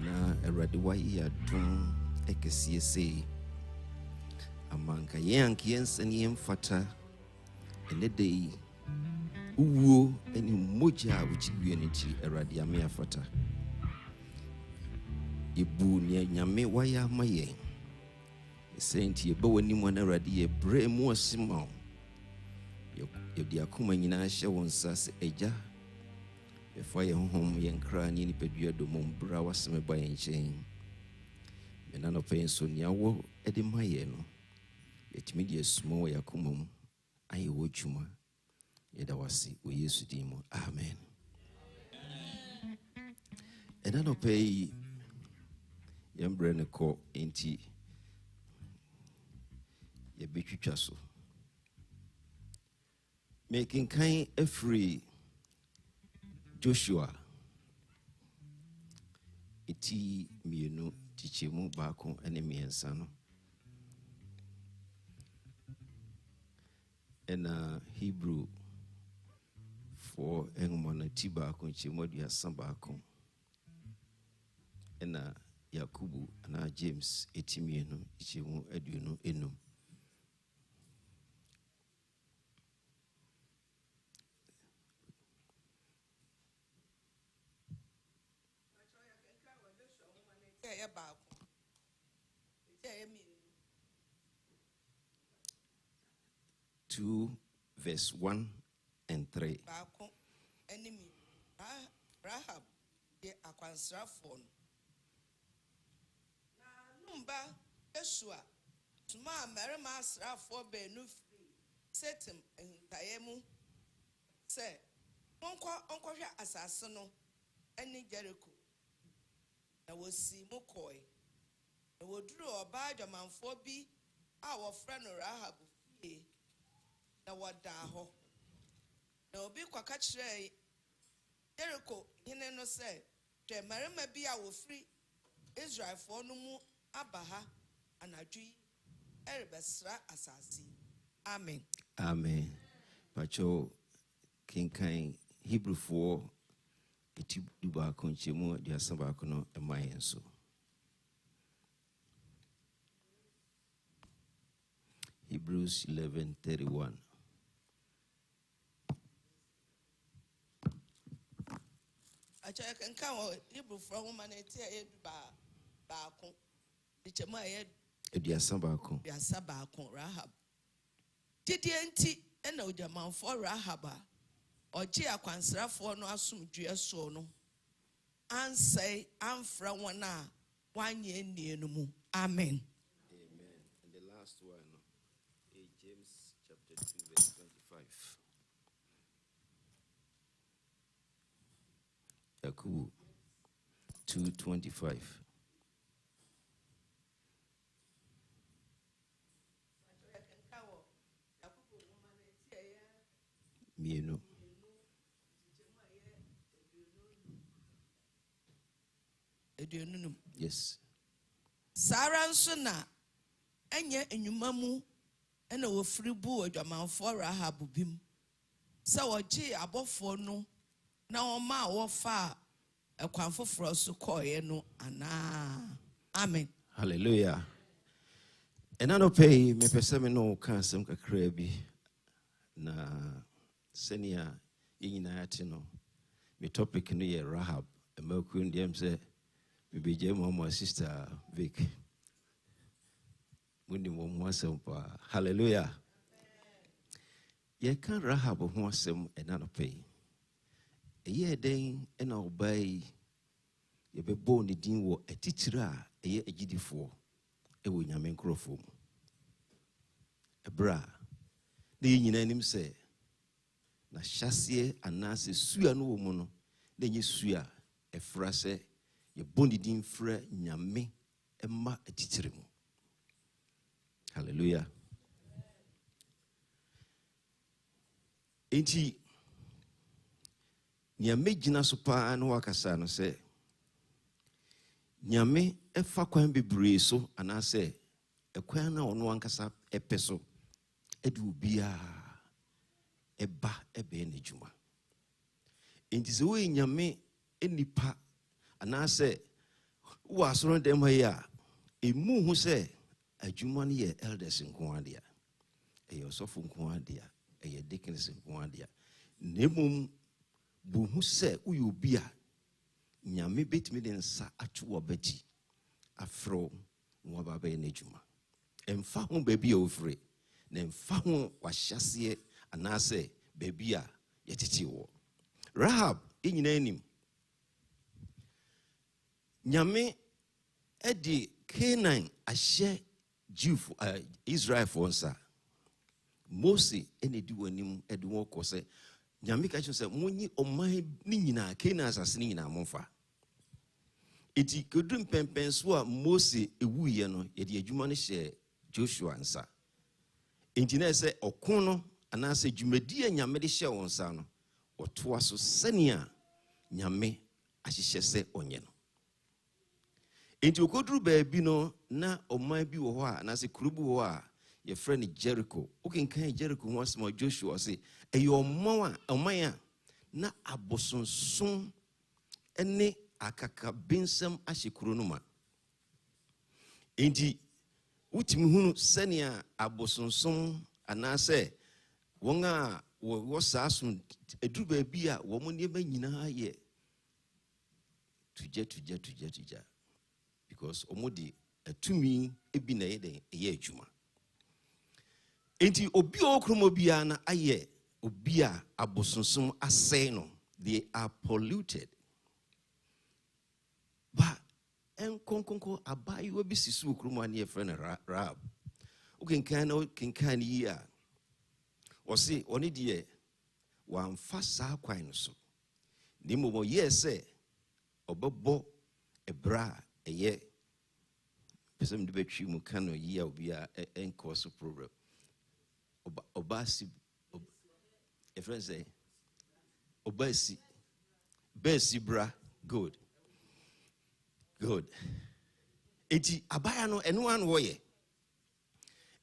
na erade wa iya dum ekesie sei amanka yank yensen yemfata enedei uwo eni moja uchiwie nti erade ame afata ibu ne nyame wa ya maye senti ebe wanim na erade ye bre mu osima ye dia kuma nyina hye wonsa se eja before ye home ye nkra ni nipadua do mom bra waseme ba ye nchen me na no pen so nia wo edi maye no yetimi die sumo ya kumom aye wo dwuma ye da wasi o Yesu din mo amen ena no pay ye mbre ne ko enti ye betwitwa so making kind a free Joshua iti mienu tichemu baako ene miensa no ena Hebrew for engmona ti baako chemu aduasa baako ena Yakubu na James iti mienu tichemu aduonu enum verse 1 and 3. Enemy Rahab de akwansrafo na numba Yeshua tuma merima asrafo benu free setem entayemu se onkohwe asase no eni Jericho na wosi mukoi na woduru oba adwamanfo bi a wofra no Rahab fie na wadaho na obi kwaka kire Jericho hine no se twa marima bi a wofri Israelfo no mu abaha anadwi erebesra asasi amen amen pacho kinkan Hebrew for iti duba konchemu dia samba kono emayenso Hebrews 11:31 acha kan wo Hebrew for woman etia eduba baako dichemu aye ediasa baako Rahab tidienti ena ojamanfo Rahab oje akwansrafo no asomdue so no ansai amfra wona wanye enienu mu amen and the last one is James chapter 2 verse 25 Yakubu 2:25 Mienu. Yes. Saran Suna, Anya enyumamu, and a free boo at your mouth for Rahab bim. So a G above for no, now ma or far a quamfo for us to call no, and amen. Hallelujah. And I don't pay me persemino cansem craby na senior in Atino. My topic in the Rahab, a Melkun Diam say, maybe Jam or my sister Vic. Winning one once. Hallelujah. Ye can't Rahab of once and another pay. A year day and I'll buy ye be born the dean war a teacher a year a GD4 a win yamen crofum. A bra, the union him say, na chassis and nasi suya no woman, then ye suya a frase, ye bondidin fre nyame emma a teacher. Hallelujah. Enti nyame gina so pa no wakasa no se nyame efa kwan bebre so anase ekwan na ono ankasa epeso edu bia eba ebe na juma enti se we nyame enipa anase wo asoro dem ha ya emu hu se adwuma no ye elders nko adea e yosofo nko adea e deacons nko adea nemum bu hu se uyo bia nyame betimi de nsa atwo obati afro no baba ye nejuma emfa ho baby ofre na emfa ho wahyase anase baby a yetete wo Rahab enyina anim nyame edi Canaan ahye Jew Israel for nsa Mose enedi wanim edi won ko se nyame ka che se munyi oman ni nyina Canaan asase ni nyina monfa eti kodum pempenso a Mose ewuye no ye de adwuma no hye Joshua nsa enti na se okon no anase dwumadi a nyame de hye won nsa no otoa so sania nyame ahyehye se onye no enti okoduru baabi no na oman bi wo ho a anase kurubu wo a ye friend Jericho okenkan Jericho ho asema Joshua se eyo oman a na abosonson ene akaka bensam ahyekuro no ma enti utimi hunu sania abosonson anase won a wo saaso eduru baabi a wo mo niema nyina ye tuja because omodi atumi ebi na yede eye adwuma enti obi okromo bia na aye obi a abosonsom asay no they are polluted ba enkonkonko abai obi sisu okromo ani e friend Rahab okenkan yi a osi oni de wan fasa kwan no so ni mo yese obebo ebra eye pesem de betwi mu kano yi a obi a enko so problem obasi a friend say obasi besi bra good enti abaya no eno an wo ye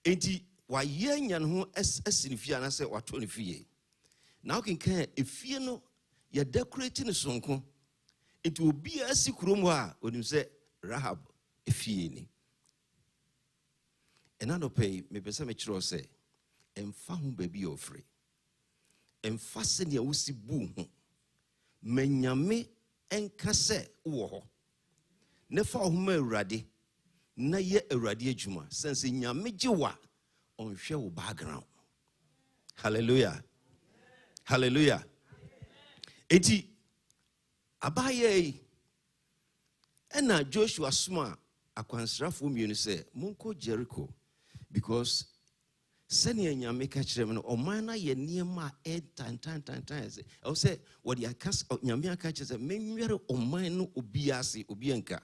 enti wa ye nya no ho asinifia na se wato ne fie na o kenkan efie no ya decorate ne sonko enti obi asi kurom a onim se Rahab efie ni enano pay me pesa me kiro se emfa ho baby ofre emfa se ne wosi bu ho manyame enka se wo ho ne fa ho ma awurade na ye awurade adwuma sense nyame giwa onhwe wo background hallelujah eti abaye ena Joshua suma akwansrafo mienu se monko Jericho because senior nyame ka kirem no oman na ye niema tan se o se what ya kas nyame aka kire se menwere oman no obiase obianka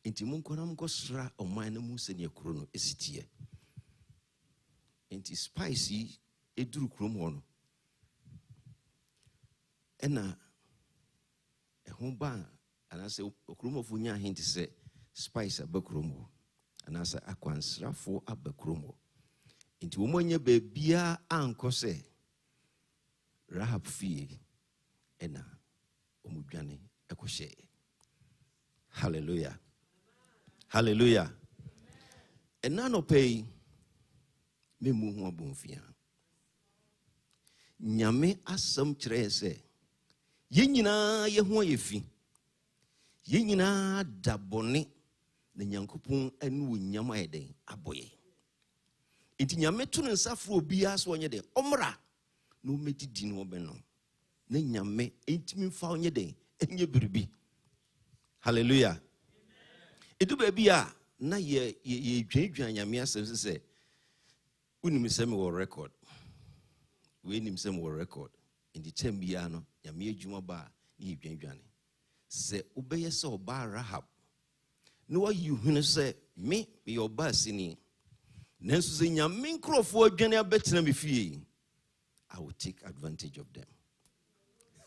enti monko na monko sra oman na mu senior kuro no esitie enti spicy eduru kuro mo no ɛna ɛho ba anaasɛ okuromɔfo nya ahente sɛ spice aba kurom hɔ anaasɛ akwansrafo aba kurom hɔ nti wɔn anya baabia ankɔ sɛ Rahab fie ɛna wɔn dwane ɛkɔhyɛ. Hallelujah. Hallelujah. ɛna no pɛi memu ho abɔmfia nyame asɛm kyerɛ sɛ yɛn nyinaa yɛho ayɛ fi yɛn nyinaa da bɔne na Nyankopɔn ane wɔ nyam ayɛ den abɔ yɛn nti nyame to ne nsa frɛ obiara so ɔnyɛ den ɔmmra na ɔmmɛdidi no ɔbɛnom na nyame ɛntimi mfa ɔnyɛ den ɛnyɛ biribi. Hallelujah. Ɛdu baabi a na yɛdwadwa nyame asɛm sɛ wonim sɛ mewɔ record wonim sɛ mewɔ record nti kyɛm biara no nyame adwuma ba a ne yɛdwadwane sɛ wobɛyɛ sɛ ɔbaa Rahab na wayi hunu sɛ meyɛ ɔbaa sini nanso sɛ nyame nkurɔfoɔ adwane abɛtena me fie I will take advantage of them.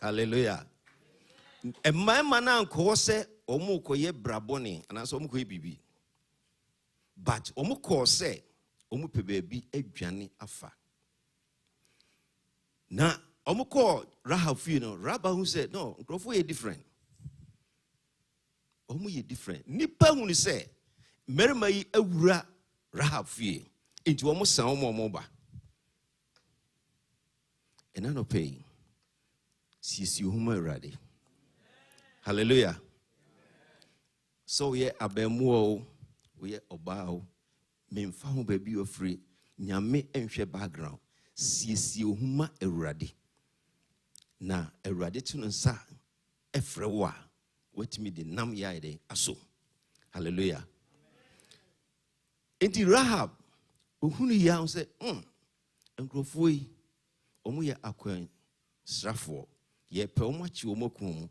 Hallelujah. Ɛmmaɛma no ankɔwɔ sɛ ɔmo kɔyɛ brabɔne anaasɛ ɔmo kɔyɛ biribi but ɔmo kɔɔ sɛ ɔmo pɛ baabi adwane afa na ɔmo kɔɔ Rahab fie no Rahab hu sɛ no nkurɔfoɔ yɛ different ɔmo yɛ different nipa hu ni sɛ mmarima yi awura Rahab fie nti ɔmo san ɔmo ba ɛna no pɛi siesie ho ma Awurade. Hallelujah. So ye abemuo we obao memfa ho baabi ofri nyame enhwe background siesie ohuma Awurade na Awurade to no nsa efre wo a watimi de nam yaade aso. Hallelujah. Enti Rahab ohunu ya se nkrofo yi omo ye akwan srafo ye pe omo achi omo kun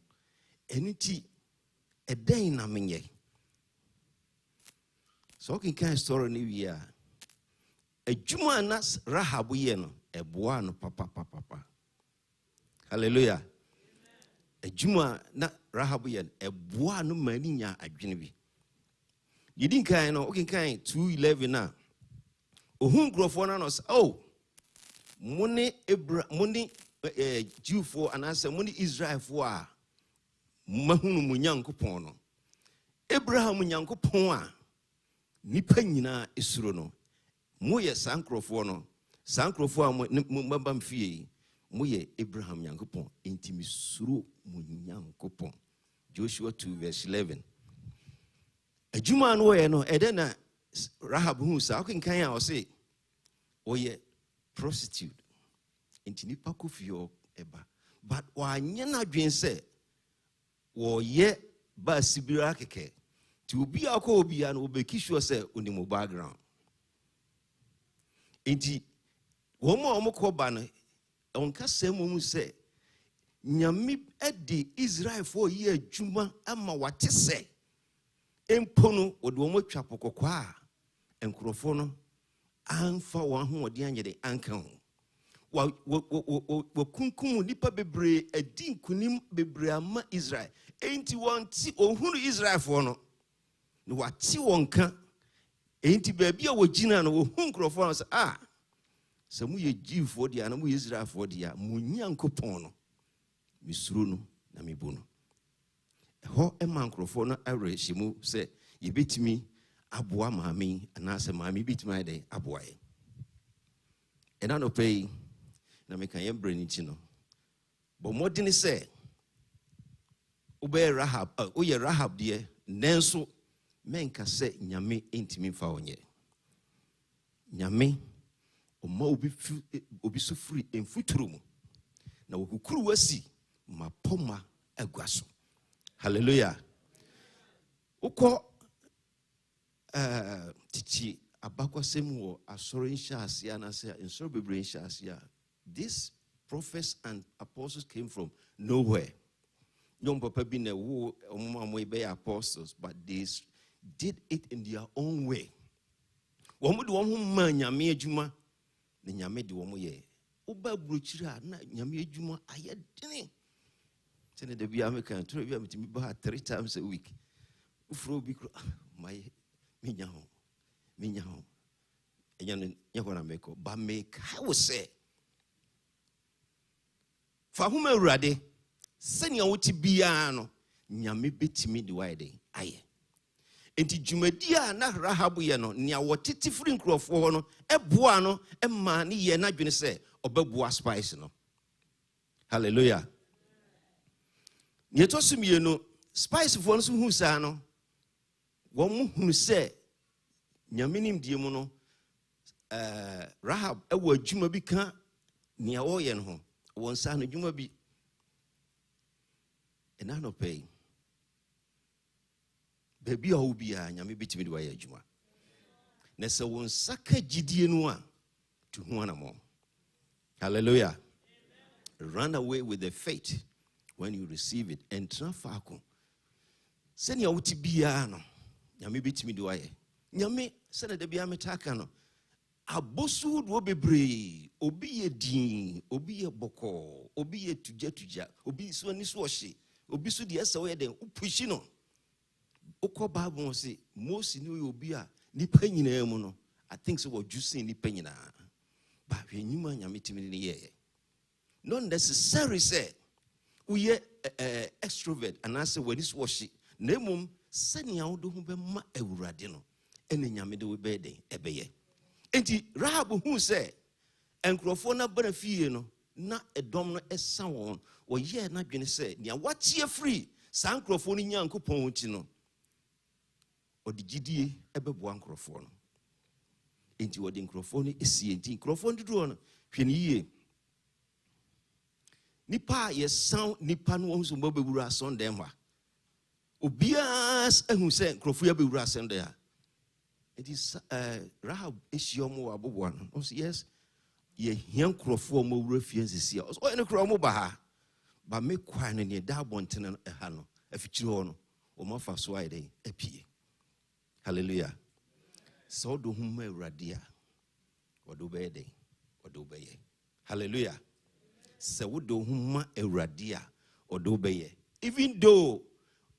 eniti eden na menye so kin kan story ni wi a adwuma na Rahab ye no eboa no papa. Hallelujah. Adwuma na Rahab ye eboa no mani nya adwene bi yidin kan no kin kan 2:11 na ohun grofo na no muni Jewfo anase muni Israelfo a mahunu mu Nyankopɔn no Abraham Nyankopɔn a nipa nyina esuro no moyɛ sankrofo no sankrofo a mo mabam fie moyɛ Abraham Nyankopɔn intimi suro mu Nyankopɔn. Joshua 2:11. Adwuma no yɛ no ɛdɛ na Rahab hu sa okenkan a ɔse ɔyɛ prostitute intini pa kofio eba but wanyɛ na dwen sɛ wɔyɛ ba sibira keke ti obi akɔ obi a no obeki sure sɛ onimo background enti wɔn kɔ ba no onka sɛ mu sɛ nyame edi Israelfo yi adwuma ama wate sɛ empo no wɔde wɔn atwa pokɔkɔ a enkrofo no anfa wɔn ho wɔde anyɛ anka ho wakunkum nipa bebre adi nkunim bebre ama Israel enti wɔnti ohunu Israelfo no no wate wɔnka enti baabi a wɔgyina no ohun nkrofo no sɛ sɛ mu yɛ Jewfo dia na mu yɛ Israelfo dia mu Nyankopɔn no misuro no na mibu no ɛhɔ ɛma nkrofo no awrehye mu sɛ yebetimi aboa maame anaasɛ maame betimi ayɛ aboa yɛ ɛna no pɛi na me kan yembre ni chi no bo modini sɛ obey Rahab oyɛ Rahab de nanso menka sɛ nyame entimi fa onye nyame oma obi sufuri enfuturu mu na wokukuru wasi mapoma aguaso. Hallelujah. Ukɔ titi abakwasem wo asɔre nhya asia na sɛ nsɔre bebre nhya asia. These prophets and apostles came from nowhere. Young papa been a war by apostles, but they did it in their own way. One would one who man Yamia Juma, the Yamedi Womoye. Oba Bruchira, not Yamia Juma, I had dinning. Send the Biamican, 3 times a week. Ufro be my Minyaho, Minyaho. And you're going to make up, but make, I will say, for whom I ready, send your Tibiano, Nyami bit me the wide. Aye. Enti Jumedia na Rahabu yano, nia watiti free crofo, e buano, e mani ye na june say, obebua spice no. Hallelujah. Yetosum ye no, spice for one who sano, one who say, Nyaminim diemono, Rahab, a word Jumabika, nia oyen home, one son of Jumabi, and I no pay. Baby, I will be a Yami bit me the way Juma. Nessa won saka Gideon to one more. Hallelujah. Run away with the faith when you receive it and trafako. Send your Utibiano. Yami bit me the way. Yami, send the Biame Takano. A bosswood will be brave, obi a dean, obi a boko, obi a tuja, obi swaniswashi, obi su the SOA then Upushino. Oko Bible say most in you be a nipenny mono. I think so what you see nipenny. But when you man meeting in the year. Not necessary say we extrovert and I say when this wash it. Nemum sending out the ma euradino and then yamid will be day ebeye. Enti Rahab who say and crofona benefieno not a domino as someone or ye not gonna say, near what's ye free? San crofoni young coupon. Or the GDA ebe one microphone. Into what the microphone is seeing. Microphone to draw on. Ye Nipa yes sound Nipan won't so mobile ras on them. Obias and who said Crofia be ras on there. It is Rahab is your more above one. Oh, yes, ye young Crofo more refuses here. Or any cromo baha. But make quine in your dab one tenant a hano, a fichuano, or more fast wide a pea. Hallelujah. So do whom radia or do bede or do beye. Hallelujah. So do whom radia or do beye. Even though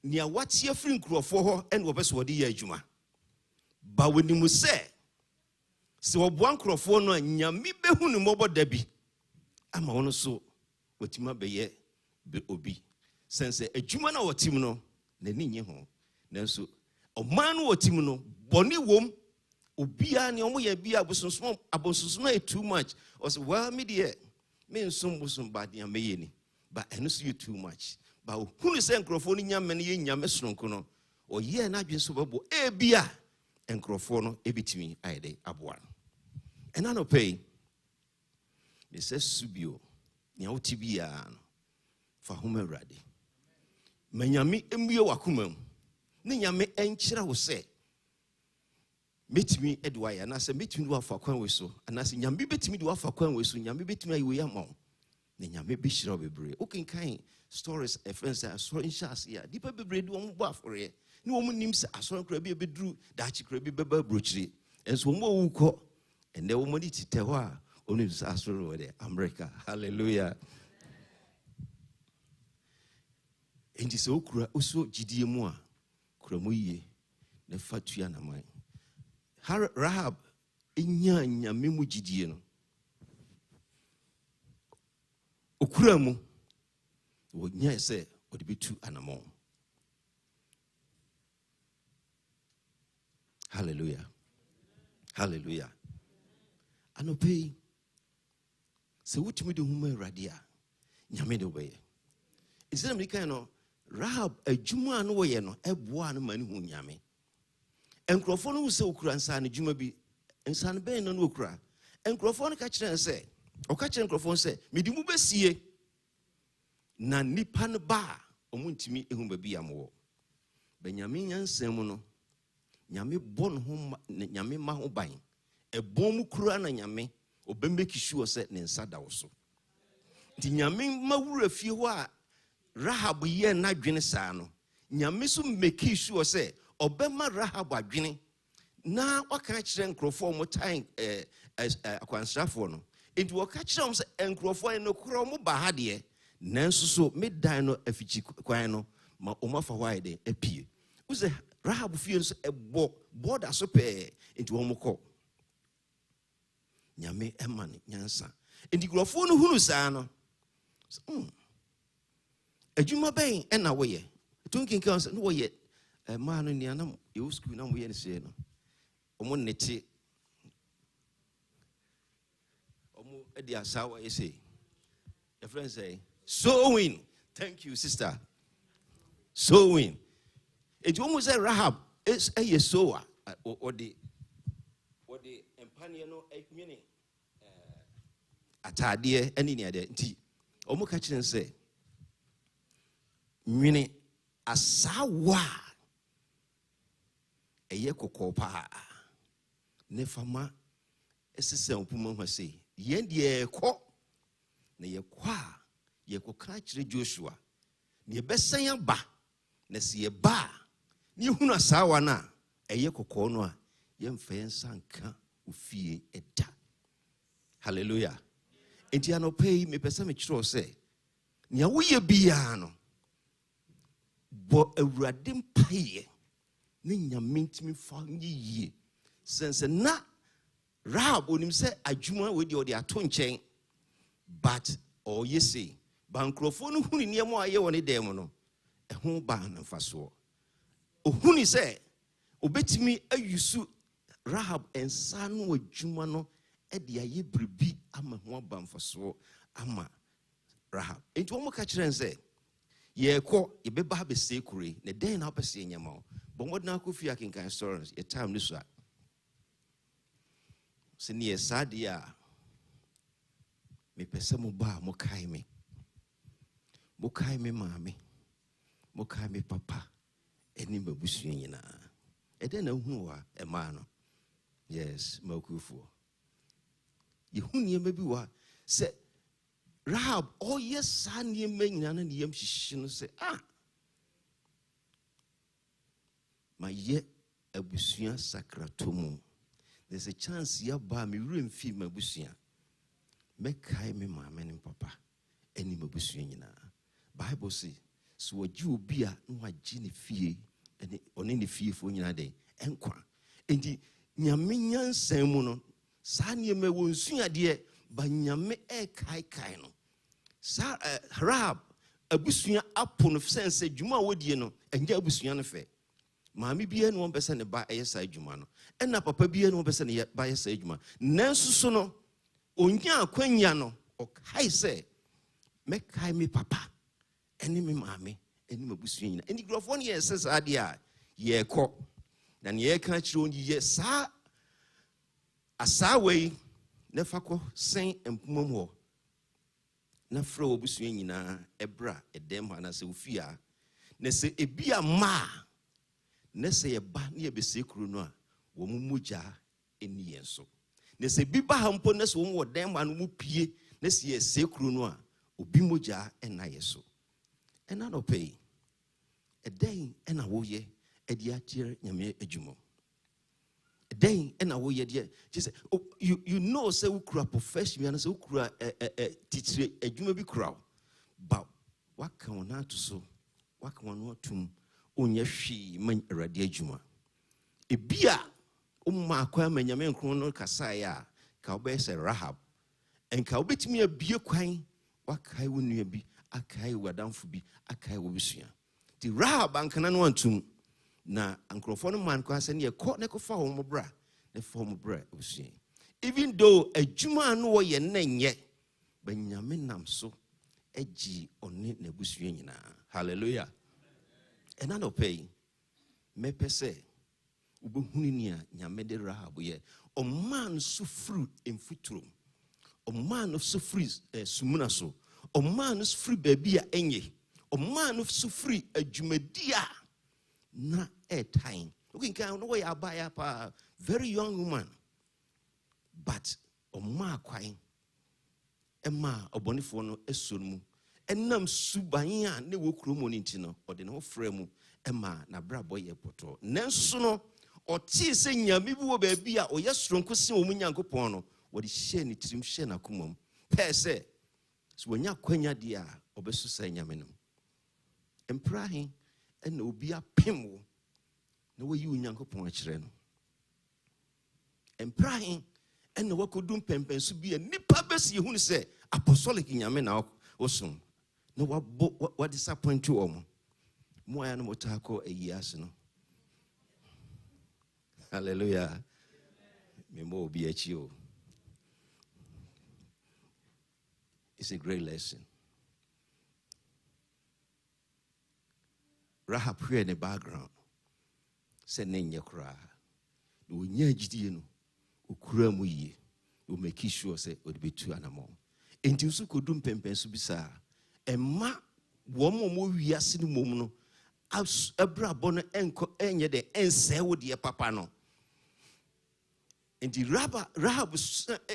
near what's your friend crow for her and what's what the juma. But when you must say, so one crow for no and yammy behun mobile debbie. I'm also what you may be obi. Since a jumana or timno, the ninny home. Then so. O man wo timuno boni wom obia ne omo ya bia abosunsuno too much or say well me de me nsum busum bad ya meye ni but eno so you too much but who is enkrofo ni nyame ne nyame sononko no o ye na dwen so babo e bia enkrofo no ebitimi aide aboa and I no pay me say subio ne awti bia no fa homa rade manyame emue wakomam ni nyame enkyira wo se metimi edwaya na se metimi do afa kwan we so ana se nyame betimi do afa kwan we so nyame betimi ayi we yama ni nyame be hyira bebre o kan stories a friends are so in chance ya dipa bebre do mo bo afore ni wo nim se asoro kra bi ebeduru da chi kra bi beba brochiri enso mo wu ko ende wo mo di tite ho a onu se asoro we de America. Hallelujah. Endi se okura oso gidie mu a Kramoye, ne fatua na man. Rahab, inya memu gidie no. Okuramu, wo nya se odi bitu anamon. Hallelujah. Hallelujah. Anope, se wutimi de huma radia, nyame de obeye. Instead of the kind of Rahab a juma no way no eboa no mani hu nyame enkrofo no se okura nsa ne juma bi nsa ne ben no okura enkrofo no ka kire nse o ka kire enkrofo nse medi mu besie na nipa no ba omuntimi ehun ba bi amwo benyame nyansem no nyame bon ho nyame ma ho ban ebon mu kura na nyame obemmeki sure se ne nsa da wo so di nyame mawura fie ho a Rahab ye na dwene saa no nyame so make sure say obema Rahab adwene na waka kire nkrofo mo tan akwansrafo no enti waka kire mo say nkrofo no kro mo ba ha de nanso so me dan no afichi kwan no ma omafa hɔ ayɛ den apie wosɛ Rahab fie nso ɛbɔ border so pɛɛ nti wɔn kɔ nyame ɛma ne nyansa nti nkurɔfoɔ no hunu saa no adwuma bɛn ɛna wɔyɛ tunkinkan sɛ no wɔyɛ maa no nea nam yɛwɔ school na wɔyɛ no sɛ no ɔmo nete ɔmo ɛde asaa wɔyɛ sɛ your friend say sowing. Thank you, sister. Sowing. It almost say Rahab is a sower or the empaniano meaning atadie any near there. Omo catching say meaning asawa a ye kokopa nefama esese opuma ho say yen de ko na ye kwa ye ko ka kire Joshua na ye besan aba na se ye ba ni hunu asawa na eye kokko no a ye mfa yensanka ofie eda. Hallelujah. Enti anopai me pesa me kiro se nya wo ye bia no bo awurade mpaye ne nyame ntimi fa yie sense na Rahab onim se adwuma we de ode ato nchen but or ye say bankrofo no huni niemo aye woni dem no eho ba na mfaso ohuni say obetimi ayusu Rahab ensa no adwuma no e de aye bribi ama ho ba mfaso ama Rahab enti wo mo ka kire nse ye ko ye beba ha be sekure ne den na opese nyama bo modna ko fi akinkan stories ye time niso a se ne sadia me pese mo ba mo kai me mame mo kai me papa eni mabusu nyina e den na hu wa e ma no yes makufuo ye hu nie ma bi wa se Rahab oh yes san nie ma nyina na yam hihye no se ma ye abusua sakratomu there's a chance ya ba me remfi mabusua me kai me mama ne papa eni mabusua nyina Bible say so waji obi a no waji ne fie ene one ne fie fo nyina den enkwa enti nyame nyansan mu no saa ne me wonsua de ba nyame kai no sa Rahab abusua apo no sense dwuma wodie no enja abusua no fe maami bia no won pese ne ba eyesa adwuma no ena papa bia no won pese ne ba eyesa adwuma nanso so no onya akwanya no okai se mekai me papa eni me maami eni mabusu nyina eni grofo no yes ade a ye ko na ne ye ka kire onyi ye sa asawei ne fako sen empumom ho na fra obusu nyina ebra edem ha na se ofia na se ebia ma na se ye ba ne ye besekuru no a wo mumugya eni yenso na se bi ba hampo na se wo wo dem ma no mu pie na se ye sekuru no a obi mogya ena yeso ena no pay eden ena wo ye edi atire nyame adwumo eden ena wo ye de just you know say ukura professional say ukura titire adwuma bi kura ba waka wona to so waka wona tum onye hwi man awrade adwuma ebia umma akwa manyame nkron no kasa ya ka obese Rahab enka obetimi abie kwan wakai wonua bi akai wadamfo bi akai wobusua ti Rahab ankana no antum na ankrofo no man ko ase ne ko ne ko fa ho mo bra ne fa mo bra obusua even though adwuma no wo ye nanye banyame nam so agi one na busua nyina hallelujah ena no pay me pese ubohuni ni a nyame de Rahab ye o man so fru emfuturo o man of so free sumuna so o man is free baby a enye o man of so free adwumadia na time looking kan no way abaya pa very young woman but o ma kwan ema obonifo no esonmu enam suban a ne wo kromo ni ntino o de no fremu ema na brabo ye poto nanso no o ti se nyame bi wo baby a o yesronko se o munyankopon no wo de hye ni tirim hye na komam pe se so wonya kwanya dia obesu sa nyame no emprahin ena obi apem wo na wayi onyankopon akire no emprahin ena wakodum pempenso bi nipa besi ehunu se apostolic nyame na osom na wa disappoint wo mo aya no motako eyiase no. Hallelujah. Me mo obi achi o. It's a great lesson. Rahab here in the background said nenye kra. No nya gidie no okura mu yie. O make sure say o be tu anamo. Enti so kodum pempen so bisa. Emma wo mo wiase no mom no abrabo no enko enye de ense wo de papa no. Enti Rahab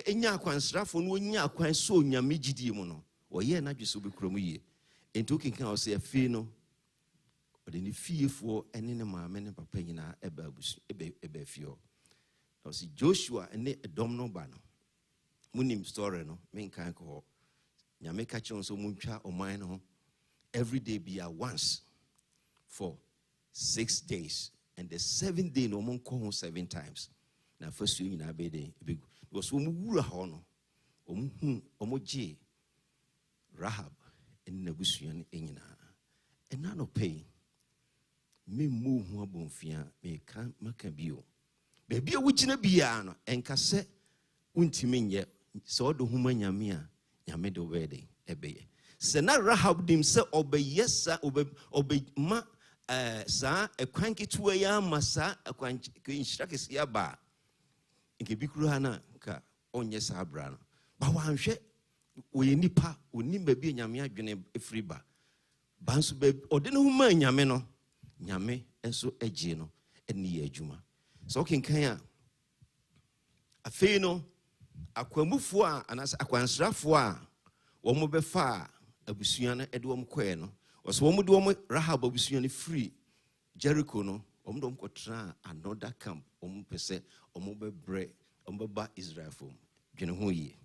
enya kwansrafo no nya kwan so nyame gidie mu no. O ye na dweso be kura mu yie. Enti o kinkan o say afi no the fearful and in a mamma and papa in our ebe fio. Now see Joshua and a domino bano. Munim story no, main can't call. Yameka chonso muncha or mine every day be a once for 6 days. And the 7th day no mon call 7 times. Now first you in a bed was umura hono. Omoji Rahab and Nebusian in and none of pay. Me mu ho abonfia me kan maka bio be bia wugina bia no enka se untimi nye se odo huma nyame a nyame do wede ebeye se na Rahab dim se obeyesa ma sa ekwan ketuwa ya masa ekwan kinshira kesi ya ba nke bikuru ha na ka onye sa abra no ba wanhwe oye nipa oni ba bia nyame adwene efri ba banso be ode no huma nyame no nyame enso eje no eni adwuma so kenkan a afei no akwamufo a anasa akwansrafo a wo mo befa abusua no ede wo mkoe no so wo mo de wo Rahab abusua no free Jericho no wo mo do mkotra another camp wo mo pese wo mo bebre wo mo ba Israel fom dwene ho yi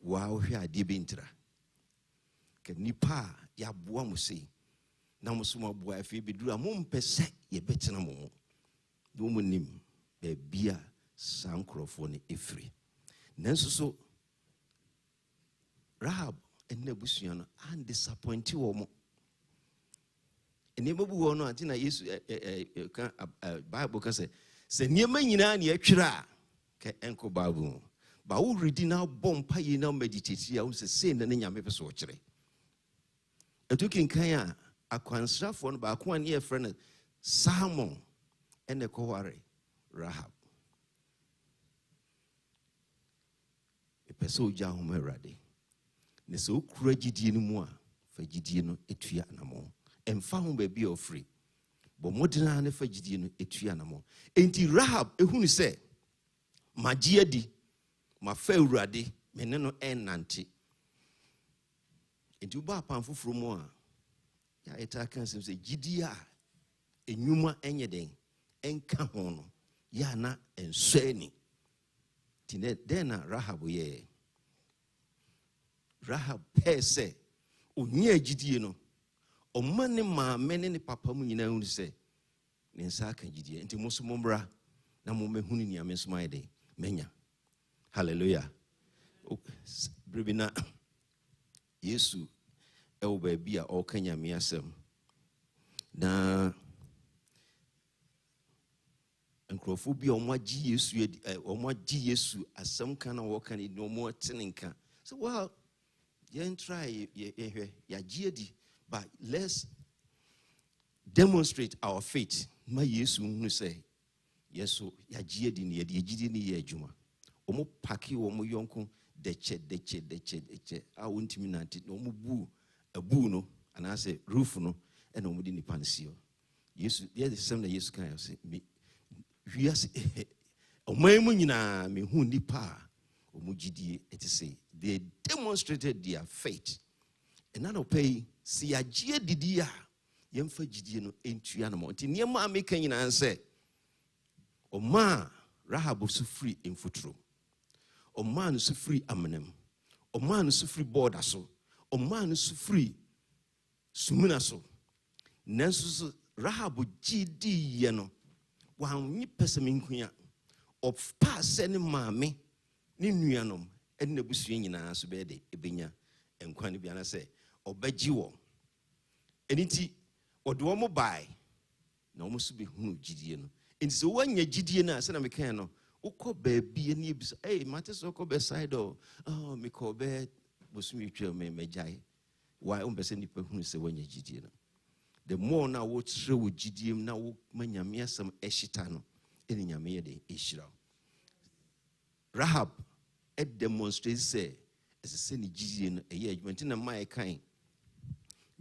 wa wo hwe ade bi ntra ke nipa ya boa mo sei na musuma bua afi biduru amompese ye betena mo do mo nim be bia sankrofo ne efri nanso so Rahab and Nebusua no and disappoint wo mo ene babu wo no anti na Yesu Bible ka se niema nyina na atwira ke enko Bible ba wo ready na bompa yi na meditate ya wo se na nyame pese wo kire etukin kan a akwansrafo no ba ko an ye friend Salmon and the koware Rahab e peso ja ho merade ne so kura gidie no mu a fa gidie no etua anamo emfa ho ba bi ofri bo modena ne fa gidie no etua anamo enti Rahab ehunu se magie adi ma fa urade me ne no enante enti uba panfoforo mu a ya eta kan se gidia enwuma enye den enka ho no ya na ensani tine den na Rahab ye Rahab pese onye gidie no omane ma mene ne papa mu nyina hu se ne nsa ka gidie enti mo so mombra na mo mehunu ni amesoma ye den menya hallelujah bribina Yesu ewo ba bia o kanya me asem na nkrofo bi o maji Yesu asem kana wo kan ni o mo teninka so well you try ya giedi but let's demonstrate our faith ma Yesu hu say yeso ya giedi ni ye gidi ni ye adwuma o mo paki wo mo yonko deche a wontimi nante no mo bu abu no ana say roof no e no mo di nipa nsio Yesu ye the same that Yesu kan say me wiase o mai mu nyina me hu nipa o mo gidie it say they demonstrated their faith and none of pay see a giedi a yemfa gidie no entua no mo nti niema ameka nyina say o ma Rahab so free infutro o man so free amenem o man so free border so ɔman no so firi sumina so nanso so Rahab gidi ye no wanyi pesem nkuya ɔpa sɛ ne maame ne nuanom ɛne abusua nyinaa so bɛde ebenya nkwa ne bia na sɛ ɔbɛgye wɔ eniti ɔde wɔn bae na wɔn so behunu gidie no enti sɛ wɔanya gidie na sɛ na mekan no wokɔ baabi ne ebisa mate sɛ wokɔ bɛ side mekɔ bɛ bosumi twa me megyae why ombese nipa hunu sɛ wɔanya gidie no the more na wo kyerɛ wo gidie na wo manyame asɛm ɛhyita no ɛne nyame yɛ de ɛhyira Rahab demonstrate sɛ ɛsɛ sɛ ne gidie no ɛyɛ adwuma nti na ma ɛkan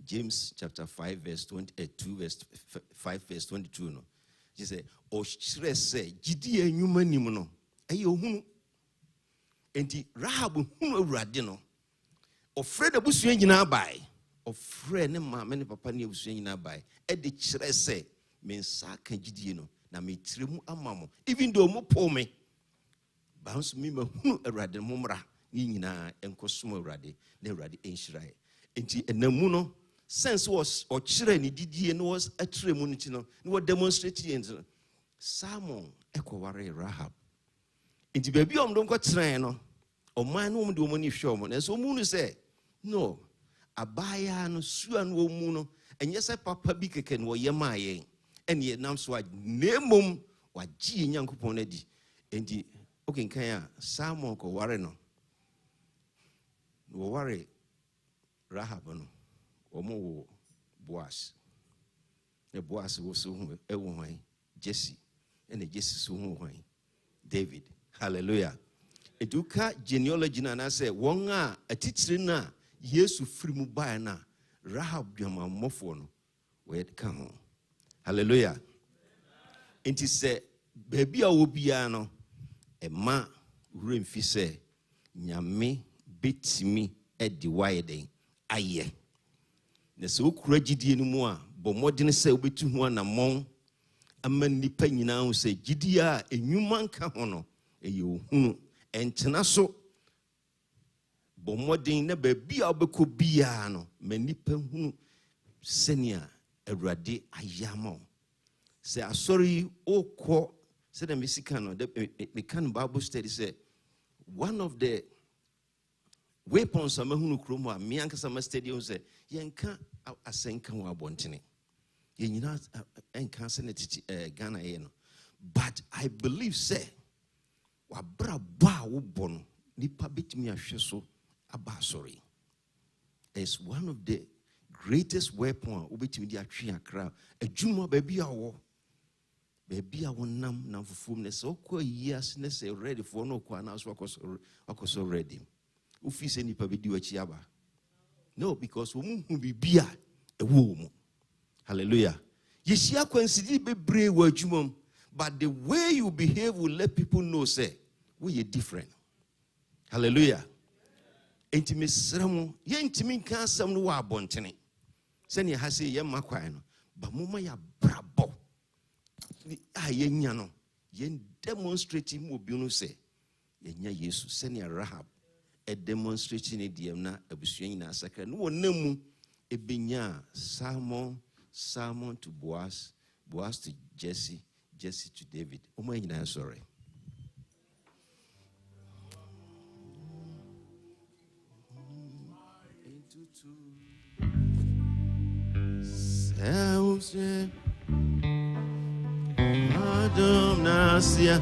James chapter 5 verse 22 verse 5 verse 22 no she say ɔkyerɛ sɛ gidie anwuma nim no ɛyɛ ohunu enti Rahab hunu Awurade no ɔfrɛ da busua nyinaa bae ɔfrɛ ne maame ne papa ne abusua nyinaa bae ɛde kyerɛ sɛ me nsa ka gidie no na me tire mu ama mo even though mo po me ba nso me mahunu Awurade mo mmra ne nyinaa ɛnkɔsom Awurade na Awurade ɛnhyirae enti ɛnamu no sense was ɔkyerɛ ne didie no was atrɛ mu no ti no ne wɔ demonstrate yɛn Simon ɛkɔware Rahab enti baabi a ɔmdo nkɔkyerɛ no ɔman no ɔmde ɔmɔ ne hwɛ ɔmɔ na so ɔmu no sɛ no abaya no sua no ɔmu no ɛnyɛ sɛ papa bi kɛkɛ no wɔyɛ maa yɛn ɛne nam so a nemom wagye Nyankopɔn no adi enti okenkan a Simon kɔware no wɔware Rahab no ɔmo wɔ Boaz ne Boaz wo so ho ɛwɔ hwan Jesse ɛne Jesse so ho hwan David hallelujah eduka genealogy na na say won a atitire na Yesu firi mu bae na Rahab dwamammɔfo no we ka ho hallelujah enti sɛ baabi a wo bia no ɛma remfi sɛ nyame betimi edi waiden ayɛ na sɛ okura gidie no mu a bɔ mmɔden sɛ obetu ho anammɔn ama nipa nyinaa ho sɛ gidie a enwuma nka ho no ɛyɛ ohunu ɛntena so bɔ mmɔden na baabi a wobɛkɔ biara no ma nipa hunu sɛnea Awurade ayama wo sɛ asɔre yi okɔ sɛ na mesika no the can Bible study say one of the weapons amahunu kromo a me ankasa ma stadium say yenka asenka ho abontene yenyina enka se ne titi Ghana ye no but I believe say wabra ba wo bono nipa betimi ahwe so aba sorry is one of the greatest weapon obetimi di atwe akra adwuma ba bia wo nam na fufum ne so ko years ne say ready for no ko na so akoso ready ufi se nipa bedi wachi aba no because wo mu bibia ewo mu hallelujah yeshia kwansidi bebre wa adwumam but the way you behave will let people know say we are different hallelujah intimi sramo ye intimi nka asam no wa abontene se ne ha se ye makwan no ba moma ya brabo ye nya no ye demonstrate mu obi no se ye nya Yesu se ne Rahab a demonstration in the na abusua nyina sakra no wonamu ebenya Simon to Boaz to Jesse to David omo nyina sorry Adam Nasia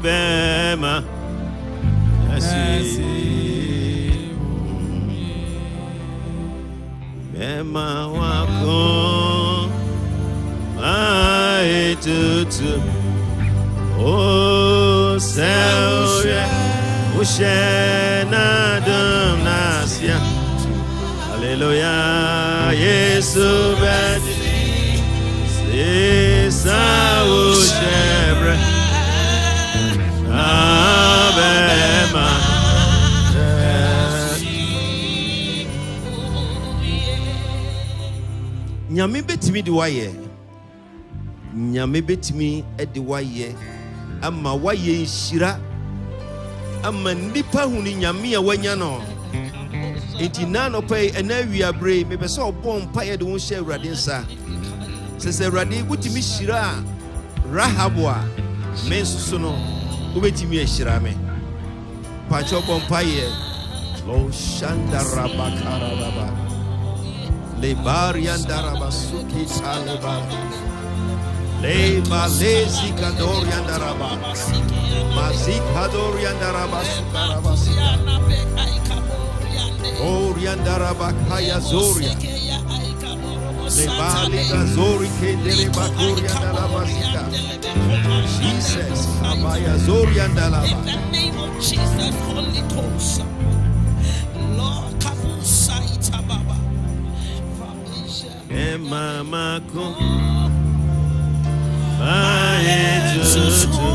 Bema Bema wako Osei-Tutu Ushenadum Nasia Hallelujah Yesu Bedi Sisa Ushebre Abema Nyame betimi di waye nyame betimi ede waye ama waye nhyira ama nipa huni nyame a wanya no enti na no pay ena wiabre me pese obon pa ye de wo hye awurade nsa sese awurade gutimi hyira Rahabu a mensusu no wobetimi ahyira me pacho bon pa ye lo shandara bakaraba le bariandara basuki saleba le malezi kadoriandara ba mazikadoriandara basukaraba oriandara bakaya zoria le bali gazori kendere bakoriandara basika Jesus abaya zoriandara ba in the name of Jesus Holy Ghost Lord kabusaita baba mama ko Osei-Tutu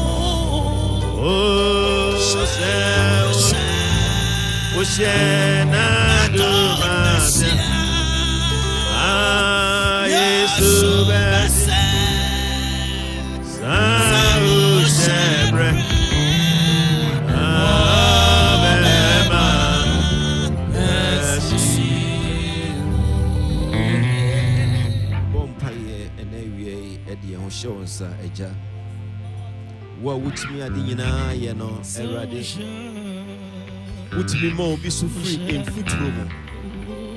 Oshena Yesu besi Sausebre Abema Besi Bompaye enewie edi ehonshonsa eja wa wutimi ade nyina ye no erade wutimi ma obi so free in futuro mo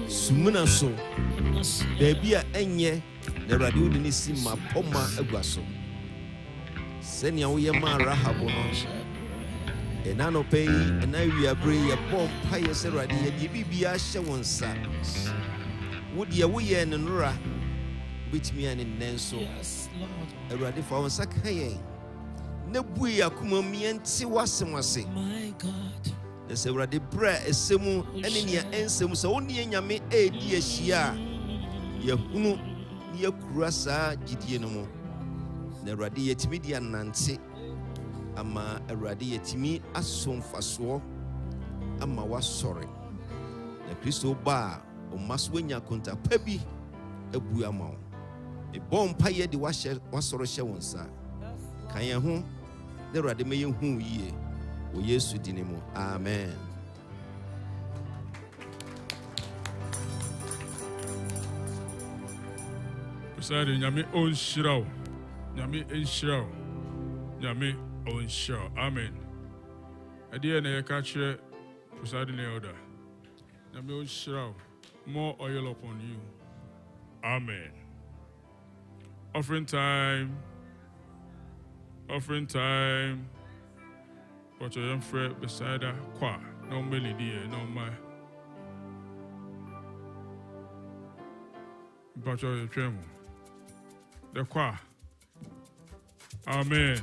sumuna so da bia enye na erade wudi ni si mapoma agwaso senia wo ye ma Rahabu no enano pay na wiabre ye bompa ye se erade ye di bibia hye wonsa wudi ye wo ye ne nura bitimi ane nenso erade fa wonsa kaye Nebui akuma mienti wasemwase. my God Na se wrade bra esemu ene nia ensemu se woni nyame edi ahia ye hunu ye kura saa gidie no mo. Na wrade yetimi dia nante ama wrade yetimi asomfaso ama wasore. Na Kristo ba o maso nya konta pabi ebu ama wo. E bompa ye de wasoro hye wonsa. Kan ye ho ne wrade me ye hu yie o Yesu dinimo amen. Usari nyame onshiraw. Nyame enshiraw. Nyame onshiraw. Amen. Adiye na ye ka kire usari ne order. Nyame onshiraw. More oil upon you. Amen. Offering time. Offering time. But your young friend beside her, qua, no melody, no my. But your tremor. The qua. Amen.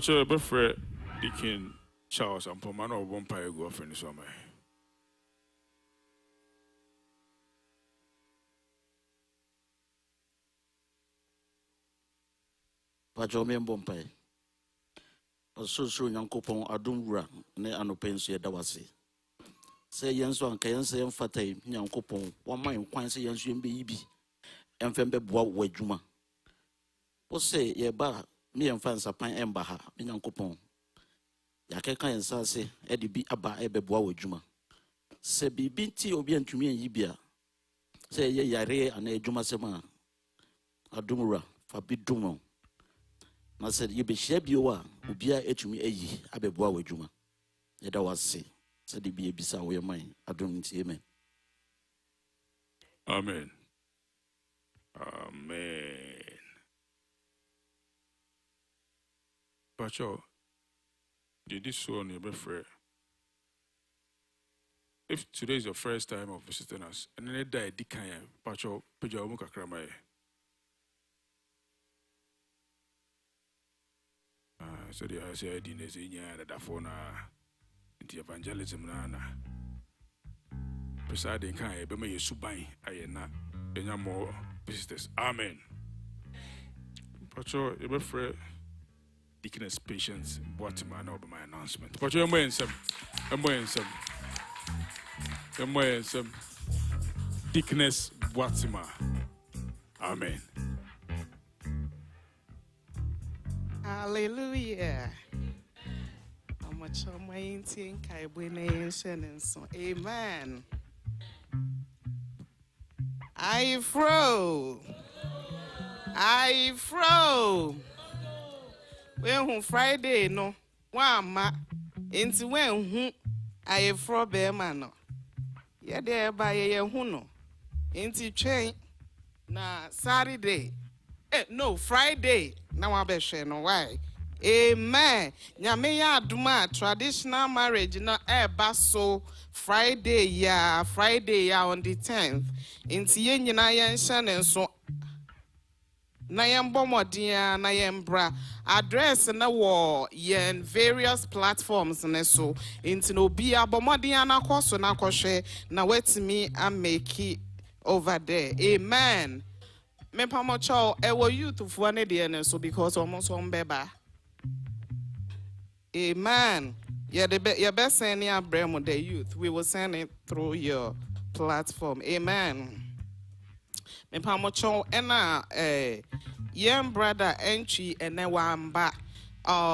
Pacho, before Deacon Charles and Pomano of Vampire go off in the summer. Pacho, me and Bompay. Also, soon Uncle Pong Adumra, ne Anopensia Dawasi. Say Yanso and Kayanse and Fate, Uncle Pong, 1 mile, Quincy and Swim baby, and Fembe Bois Wejuma. What say ye bar? Me and fans a pine and baha, in Uncle Pong. Yakeka and Sassy, Eddie be aba ebeboa with Juma. Say be binti obian to me and Yibia. Say ye yare and a Juma Sema. Adumura, Fabidumo. I said, you be shebiwa, ubia et me a ye, abeboa with Juma. Yet was say, said he be a bisa way of mine. Adum, amen. Amen. Amen. Pacho, did this so on your birthday? If today is your first time of visiting us, and then die dikaya, Pacho, Peja Muka Kramae. So the I said, Dines in the Dafona, into evangelism nana. Presiding Kai, but may you subai, I am not, and more visitors. Amen. Pacho, your birthday. Deaconess Patience, Baltimore, now by my announcement. But you're wearing some. Deaconess Baltimore. Amen. Hallelujah. I'm much on my inting, and so amen. I fro. When Friday no one ma into when who I fro bear man. Yeah, there by a huno into train na Saturday. No, Friday. Now I be share no why. Amen. Nyameya aduma traditional marriage na baso Friday ya on the 10th. Into yen nyina yen shane so na yen bomodia na yen bra address na wo yen various platforms na so into no bia bomodia na koso na kohwe na wetimi ameki over there. Amen. Me pamocho ewo youth for ne de so because almost on beba. Amen. Yeah, your best send your brand the youth. We will send it through your platform. Amen. Me pamocho ena young brother entry ene wamba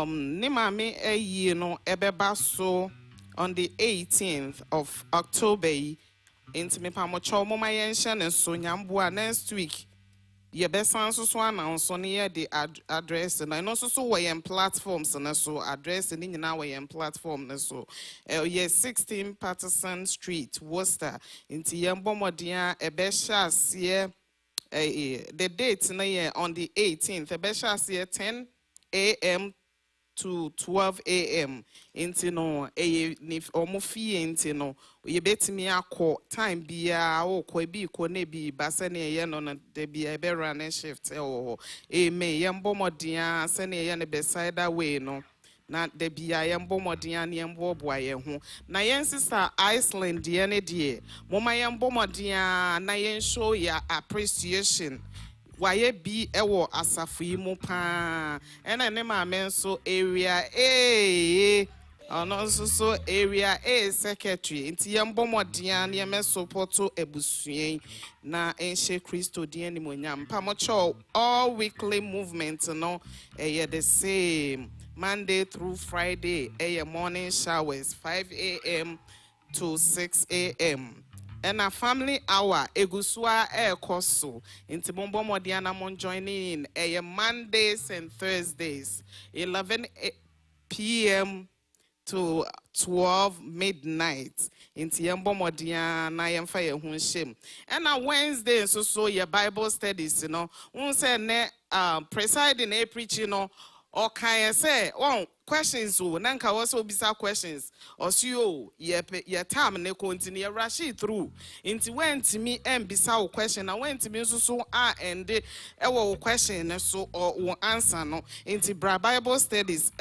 ni mami ye no ebeba so on the 18th of October into me pamocho mama yensha ne so nyambua next week. Ye best so announce on here the address and I know so we in platforms and so address and in our in platform and so 16 Patterson Street Worcester into Yambomodia Ebesha the date on the 18th Ebesha 10 a.m. to 12 a.m. Into no if omufi into no you bet me a call time be a o bi nebi basene yen on de be a run shift or a may yambo modia sene yen beside that way no na de be a yambo modia yambo boy ho na yen sister Iceland diene die moma yambo modia na yen show ya appreciation waye bi ewo asafu yi mu pa ena ne ma men so area A ono so area A secretary nti yembo modia ne me support ebusuen na enche Christo die ni monyam pa mo cho all weekly movement no the same Monday through Friday morning showers 5 a.m. to 6 a.m. and a family hour egusua koso inti bombo modiana mon joining in Mondays and Thursdays 11 p.m. to 12 midnight inti yembo modiana yemfa ye hu shem and a Wednesday so your Bible studies you know say ne presiding a preaching no or can I say questions o nanka also bisa questions or so ye time ne continue rush it through into when to me and bisa question and when to me so and e question so or answer no into Bible studies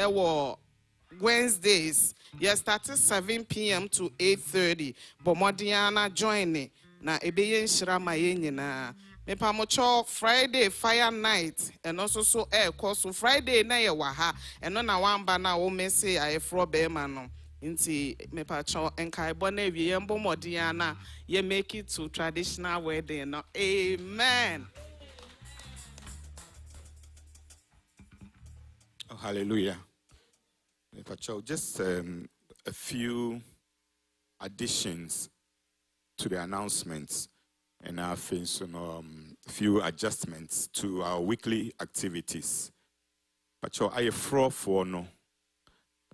Wednesdays started 7 p.m. to 8:30 but Modiana join na ebeye nshira ma ye nyina me pamocho Friday fire night and also so course so Friday na ye waha and na wamba na wo me say ayefro be ma no nti me pacho enkai bona wie yembo Modiana ye make it to traditional wedding no amen. Oh, hallelujah. Just a few additions to the announcements and a few adjustments to our weekly activities. I fro for no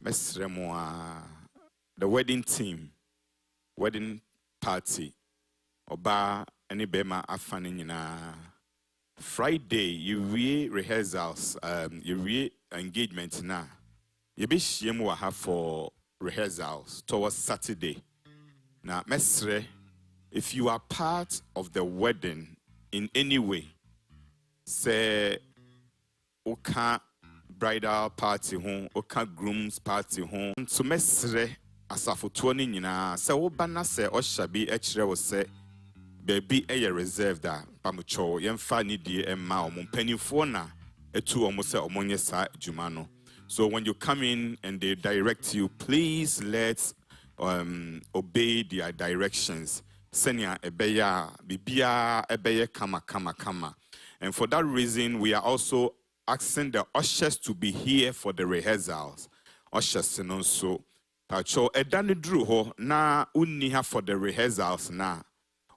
the wedding team, wedding party, oba any bema afani na Friday you rehearsals, you engagement na. You be have for rehearsals towards Saturday. Now, mesre, if you are part of the wedding in any way, say, oka bridal party home, oka groom's party home, so mesre asafu 20 nina, say obana se oshabi echre wo se baby eye reserve da pamucho yemfa ni die emma omo penifo na etu omo se omonye sa jumano. So when you come in and they direct you, please let's obey their directions. Senya ebeya, bibia ebeye kama. And for that reason, we are also asking the ushers to be here for the rehearsals. Ushers and also, pacho edani drew ho na uniha for the rehearsals na.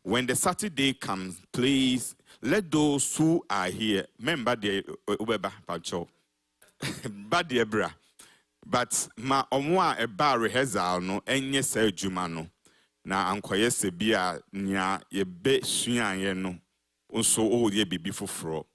When the Saturday comes, please let those who are here, remember the ubeba pacho. Bad bra, but ma omwa eba rehearsal no enye se adwuma no na ankoye se bia nya ye be suan ye no nso o ye bibi foforo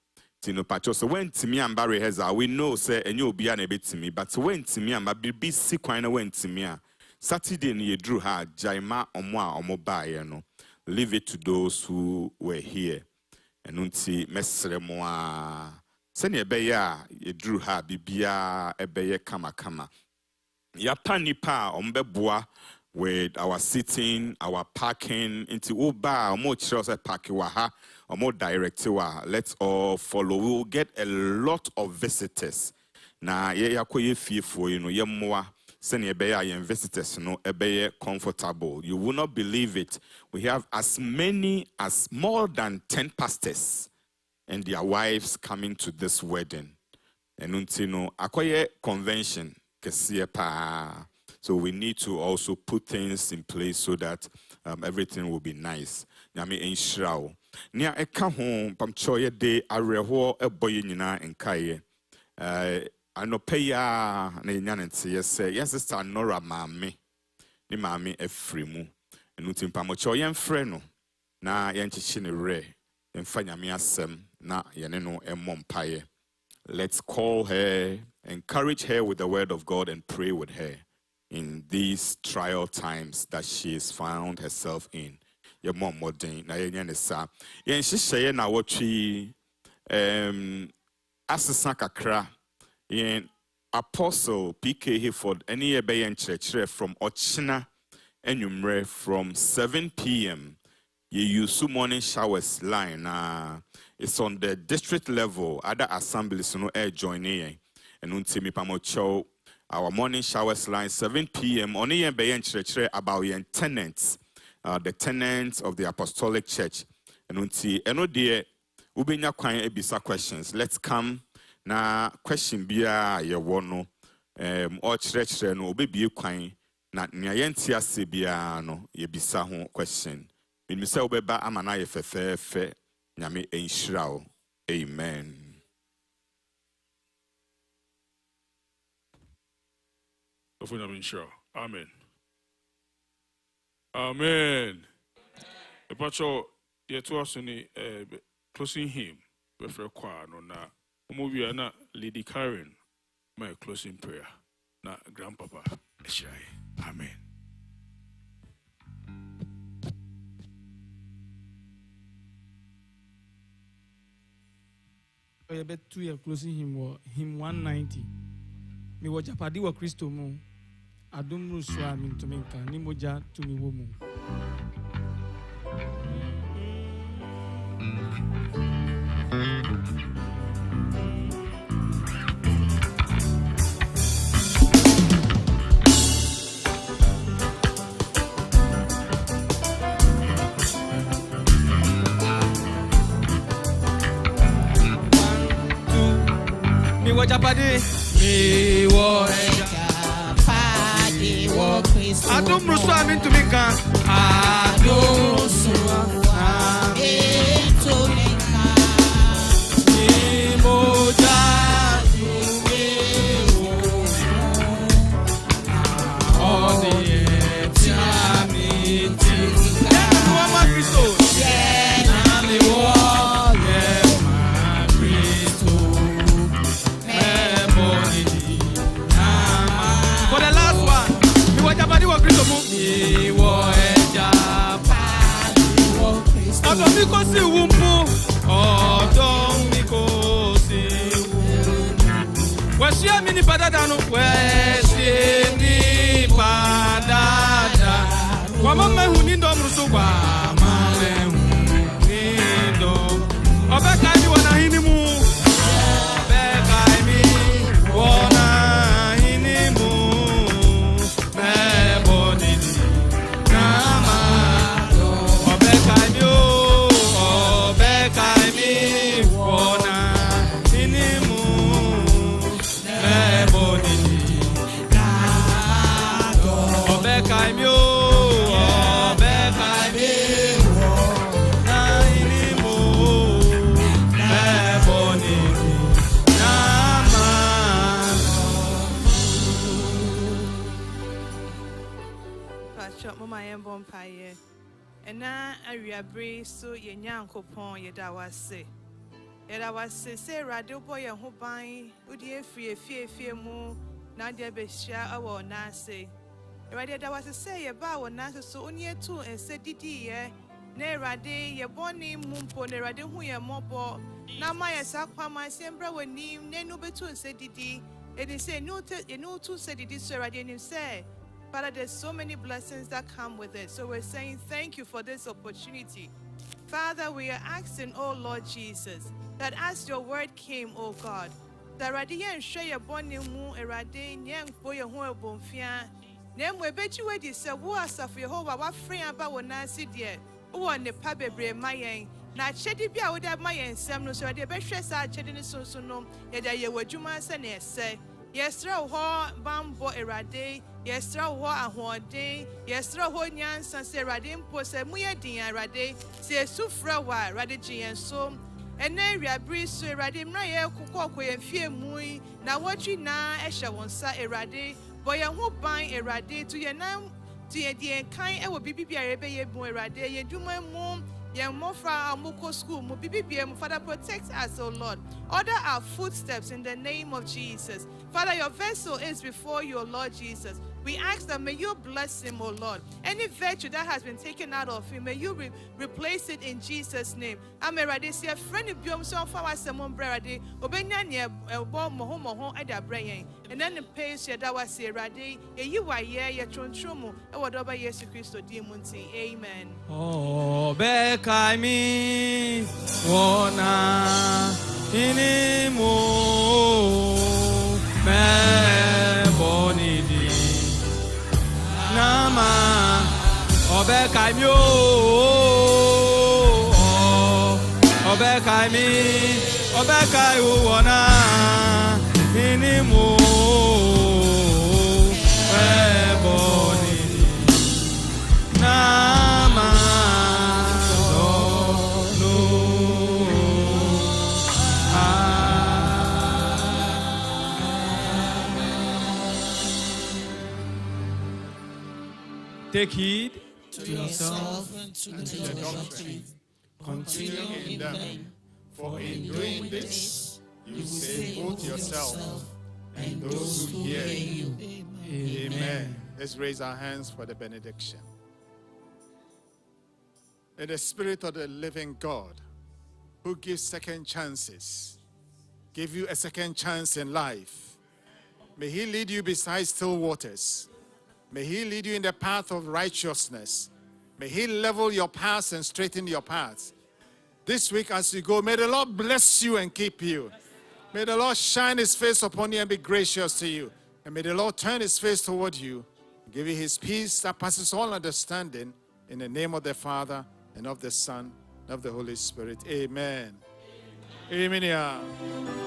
tino pacho so when timi amba rehearsal we know say enye obi a na betimi but when timi amba bibi si kwan na when timi a Saturday no ye drew ha jaima omwa omoba ye no leave it to those who were here enunti mesre mo a Senya beya ye drew ha bibia ebeye kama. Yapa nipa ombeboa with our sitting, our parking, into uba omo chirose parking waha, omo director. Let's all follow. We will get a lot of visitors. Na ye yakoye fearful, ye moa. Senya beya ye visitors no ebeye comfortable. You will not believe it. We have as many as more than 10 pastors and their wives coming to this wedding. And untino akoye convention kesiye pa. So we need to also put things in place so that everything will be nice. Nyame enshirao. Nia eka ho pamchoye de areho eboye nyina enkaye. Anopeya na nyanente yese yes sister Nora mame. Ni mame efrimu. And untin pamchoye mfre no na yanchichi ne re. Mfanya mi asem na yene no emmo mpaye Let's call her, encourage her with the word of God, and pray with her in these trial times that she has found herself in. Your mom modern na yenye sa yen hyehyeye na wotwi asesa kakra yen Apostle PK Hayford any ye be yen kyerɛkyerɛ from Ochina enumre from 7 p.m. You use morning showers line. It's on the district level. Other assemblies no air joining. And until me pamocho our morning showers line 7 p.m. Only yen be yen kyerɛkyerɛ about yen tenants. The tenants of the Apostolic Church. And until eno dear ubenya kwan ebisa questions. Let's come na question bia ye wono or kyerɛkyerɛ no obebie kwan na nya yenti ase bia no ye bisa ho question. Min say obeba amana ye fefefe nyame enhyira. Amen. Amen. Amen. The pacho ye to us ni closing hymn before choir no na movie na Lady Karen my closing prayer na grandpapa Eshai. Amen. I bet 2 year closing hymn 190. Me wa japadi wa Kristo mu. Adum ruswa mintuminka ni moja tumiwomu. Me wa japadi. Me wa Adum ruswa mintuminka. Adum ruswa mintuminka. Ni moja tumiwomu. Odi etiami tinka. Wama Kristo. Nami wo ma Kristo. For the last one, we want Japadi wa Kristo mu. We want Japadi wa Kristo. Odomiko si wumpu. Odomiko si wumpu. Weshie mini padadano. Weshie ni padada. Wamame hunindo mrusu. Wamame hunindo. Obeka ni wana hini mu. Obeka ni wana. Ena awiabre so ye nyankopon ye da wase. Ye da wase se radio boy ye ho ban odi efie mu na de be hia awo na ase. Erade da wase se ye ba wo na ase so oni etu ense didi ye na erade ye boni mumpo na erade hu ye mobo na ma ye sakwa se mbra wani nenu betu ense didi edi se no tu se didi so erade ni se. Father, there's so many blessings that come with it. So we're saying thank you for this opportunity. Father, we are asking, oh Lord Jesus, that as your word came, oh God, that radian share your bonding mu erade nyang for your home bonfia. Name we bet you where this say wo asafo Yehovah wa free aba wona si de. Wo ne pa bebre mayen. Na chedi bia wo da mayen sem no so de be hwe sa chedi ni so no ye da ye wadwuma se na ese. Yesra ho bambo erade. Yesra ho ahode, yesra ho nyansa se rade mpo se muye din arade se sufra wa rade gien so ene wiabri so erade mra ye kokoko ye fie mui na wotwi na ehye wonsa erade boye ho ban erade to ye nan to ye die kan e wo bibibia ye be ye bu erade ye dwuma mu Father, protect us, oh Lord. Order our footsteps in the name of Jesus. Father, your vessel is before you, Lord Jesus. We ask that may you bless him, oh Lord. Any virtue that has been taken out of him, may you replace it in Jesus' name. Amen. Rade see a friend of you so far as someone brady, Obenya near Moho at a brain. And then the pace that was say Rade, you are ye trontromo, and whatever yes Christo Dimunti. Amen. Oh, Becca, me, Wana, Inimo, me, Bonidi, Nama, Obeka, me, Obeka, me, Obeka, Wana, Inimo, me, Bonidi, Nama. Take heed to yourself and to the doctrine. Continue in them, for in doing this, you save both yourself and those who hear you. Amen. Let's raise our hands for the benediction. In the Spirit of the living God, who gives second chances, give you a second chance in life. May he lead you beside still waters. May he lead you in the path of righteousness. May he level your paths and straighten your paths. This week as you go, may the Lord bless you and keep you. May the Lord shine his face upon you and be gracious to you. And may the Lord turn his face toward you and give you his peace that passes all understanding, in the name of the Father and of the Son and of the Holy Spirit. Amen. Amen. Amen.